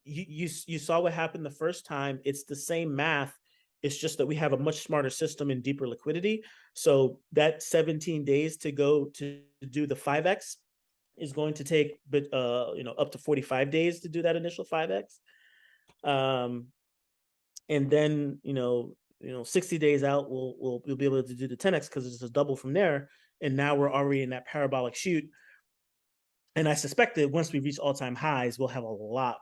You saw what happened the first time. It's the same math. It's just that we have a much smarter system and deeper liquidity. So that 17 days to go to do the 5x is going to take, up to 45 days to do that initial 5x. And then, 60 days out, we'll be able to do the 10x because it's a double from there. And now we're already in that parabolic shoot. And I suspect that once we reach all-time highs, we'll have a lot.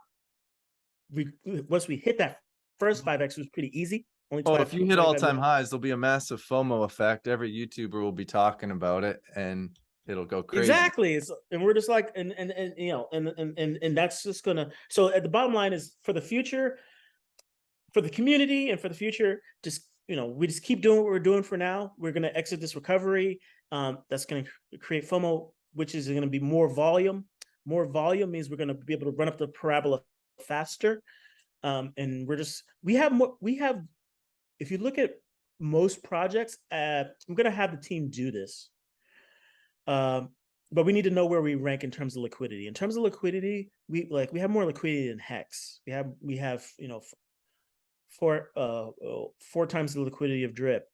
Once we hit that first 5x, it was pretty easy. If you hit all-time highs, there'll be a massive FOMO effect. Every YouTuber will be talking about it, and it'll go crazy. Exactly. And we're just like, and that's just gonna. So at the bottom line is, for the future, for the community, and for the future, just we just keep doing what we're doing for now. We're gonna exit this recovery. That's gonna create FOMO, which is gonna be more volume. More volume means we're gonna be able to run up the parabola faster. And we have. If you look at most projects, I'm going to have the team do this. But we need to know where we rank in terms of liquidity. In terms of liquidity, we have more liquidity than Hex. We have 4 times the liquidity of Drip.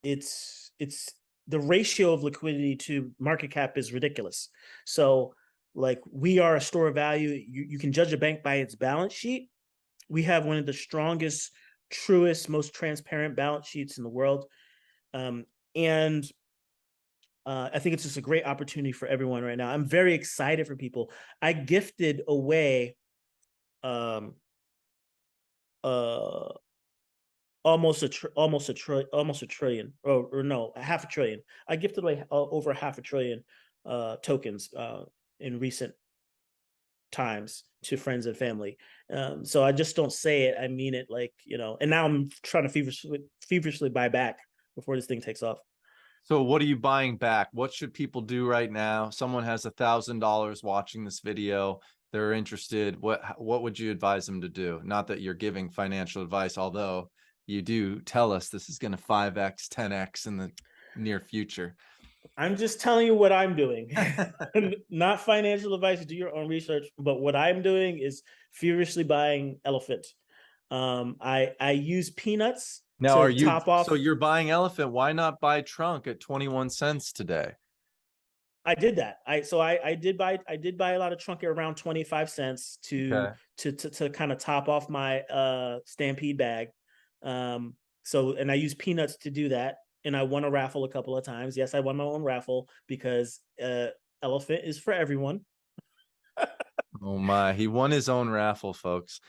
It's the ratio of liquidity to market cap is ridiculous. So like, we are a store of value. You can judge a bank by its balance sheet. We have one of the strongest, truest, most transparent balance sheets in the world. And I think it's just a great opportunity for everyone right now. I'm very excited for people. I gifted away almost a trillion, or no, half a trillion. I gifted away over half a trillion tokens in recent times to friends and family. So I just don't say it, I mean it. And now I'm trying to feverishly buy back before this thing takes off. So what are you buying back? What should people do right now? Someone has $1,000 watching this video. They're interested. What would you advise them to do? Not that you're giving financial advice, although you do tell us this is going to 5x, 10x in the near future. I'm just telling you what I'm doing. Not financial advice, do your own research, but what I'm doing is furiously buying elephant. I use peanuts Now, to top so off. you're buying elephant. Why not buy trunk at 21 cents today? I did that. I did buy a lot of trunk at around 25 cents Okay. to kind of top off my stampede bag. And I use peanuts to do that. And I won a raffle a couple of times. Yes, I won my own raffle because elephant is for everyone. Oh my, he won his own raffle, folks.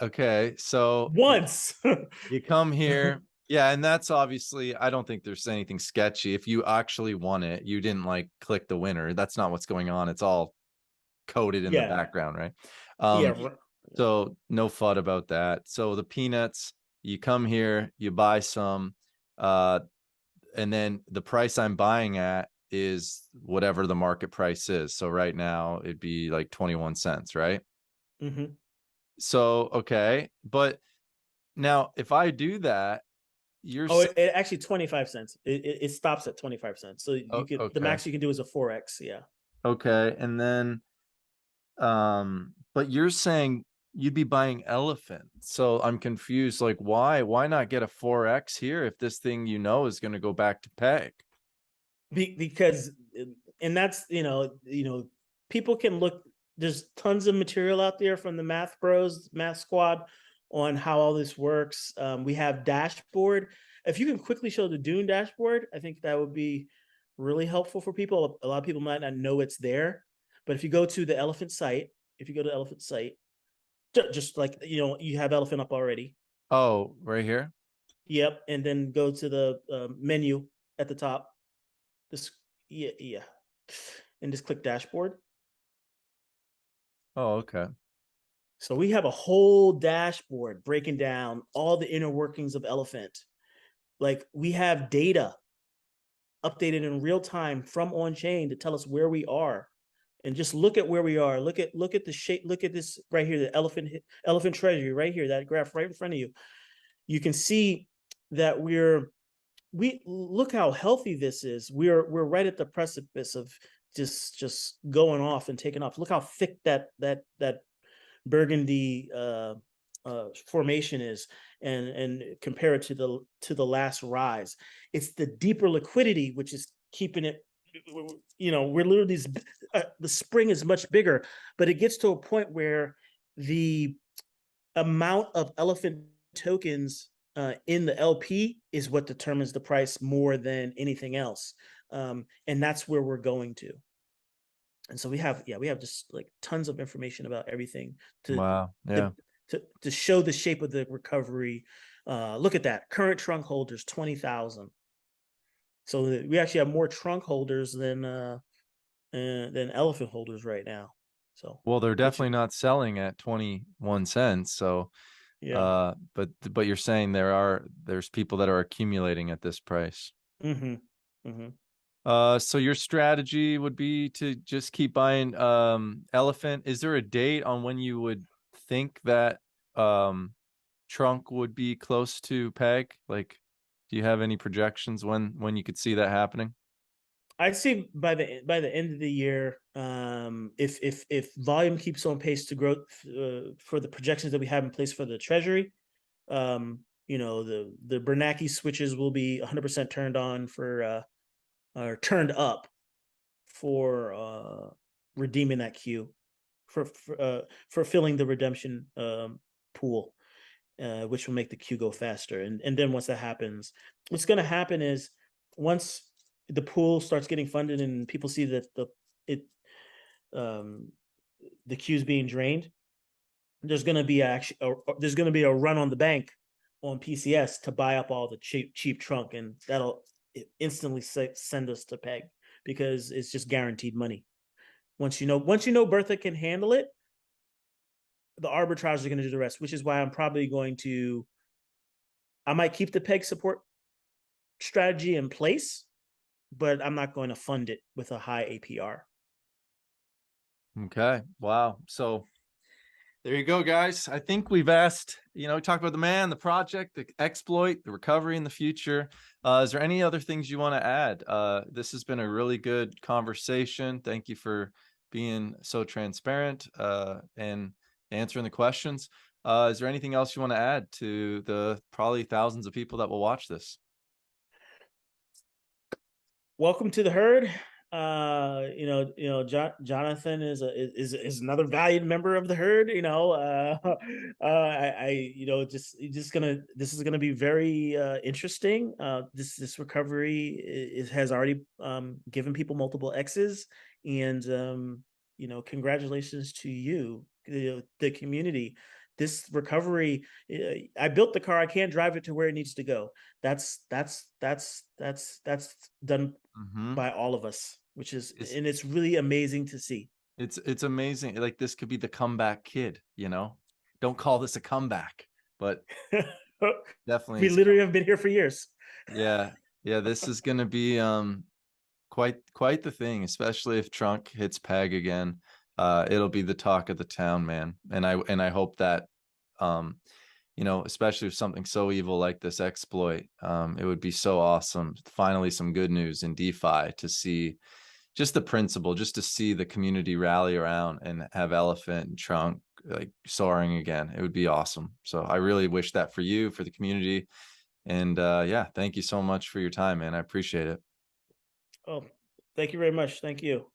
Okay, so Once. you come here. Yeah, and that's obviously, I don't think there's anything sketchy. If you actually won it, you didn't like click the winner. That's not what's going on. It's all coded in the Yeah. background, right? Yeah. So no FUD about that. So the peanuts, you come here, you buy some, and then the price I'm buying at is whatever the market price is. So right now it'd be like 21 cents, right? Mm-hmm. So okay, but now if I do that, you're Oh, it actually 25 cents. It stops at 25 cents. So you could the okay. max you can do is a Forex. Yeah. Okay, and then but you're saying you'd be buying elephant. So I'm confused, like why not get a 4x here if this thing is going to go back to peg? Because and that's people can look, there's tons of material out there from the math bros, math squad, on how all this works. We have dashboard. If you can quickly show the Dune dashboard, I think that would be really helpful for people. A lot of people might not know it's there, but if you go to the elephant site, just like you have elephant up already. Oh, right here. Yep. And then go to the menu at the top. This, yeah, and just click dashboard. Oh, okay. So we have a whole dashboard breaking down all the inner workings of elephant. Like, we have data updated in real time from on chain to tell us where we are. And just look at where we are. Look at the shape. Look at this right here, the elephant treasury right here, that graph right in front of you. You can see that we look how healthy this is. We're right at the precipice of just going off and taking off. Look how thick that burgundy formation is, and compare it to the last rise. It's the deeper liquidity which is keeping it. We're literally the spring is much bigger, but it gets to a point where the amount of elephant tokens in the LP is what determines the price more than anything else. And that's where we're going to. And so we have just like tons of information about everything to Wow. Yeah. to show the shape of the recovery. Look at that, current trunk holders 20,000. So we actually have more trunk holders than elephant holders right now. So Well, they're which definitely not selling at 21 cents. So yeah. but you're saying there's people that are accumulating at this price. Mm-hmm. Mm-hmm. So your strategy would be to just keep buying elephant. Is there a date on when you would think that trunk would be close to peg? Like, do you have any projections when you could see that happening? I'd say by the end of the year, if volume keeps on pace to grow for the projections that we have in place for the treasury, the Bernanke switches will be 100% turned on for or turned up for redeeming that queue, for filling the redemption pool, which will make the queue go faster. And then once that happens, what's going to happen is, once the pool starts getting funded and people see that the queue's being drained, there's going to be a run on the bank on PCS to buy up all the cheap trunk, and that'll instantly send us to peg, because it's just guaranteed money. Once you know Bertha can handle it, the arbitrage are going to do the rest, which is why I might keep the peg support strategy in place, but I'm not going to fund it with a high APR. Okay. Wow. So there you go, guys. I think we've asked, we talked about the man, the project, the exploit, the recovery in the future. Is there any other things you want to add? This has been a really good conversation. Thank you for being so transparent and answering the questions. Is there anything else you want to add to the probably thousands of people that will watch this? Welcome to the herd. Jonathan is another valued member of the herd. This is gonna be very interesting. This recovery has already given people multiple X's, and congratulations to you, the community. This recovery, I built the car. I can't drive it to where it needs to go. That's done Mm-hmm. by all of us, which is, It's and it's really amazing to see. it's amazing. Like this could be the comeback kid. Don't call this a comeback, but definitely We it's literally have been here for years. yeah. Yeah, this is gonna be quite the thing, especially if Trunk hits peg again. It'll be the talk of the town, man. And I hope that especially with something so evil like this exploit, it would be so awesome. Finally, some good news in DeFi to see just the principle, just to see the community rally around and have Elephant and Trunk like soaring again. It would be awesome. So I really wish that for you, for the community. And yeah, thank you so much for your time, man. I appreciate it. Oh, thank you very much. Thank you.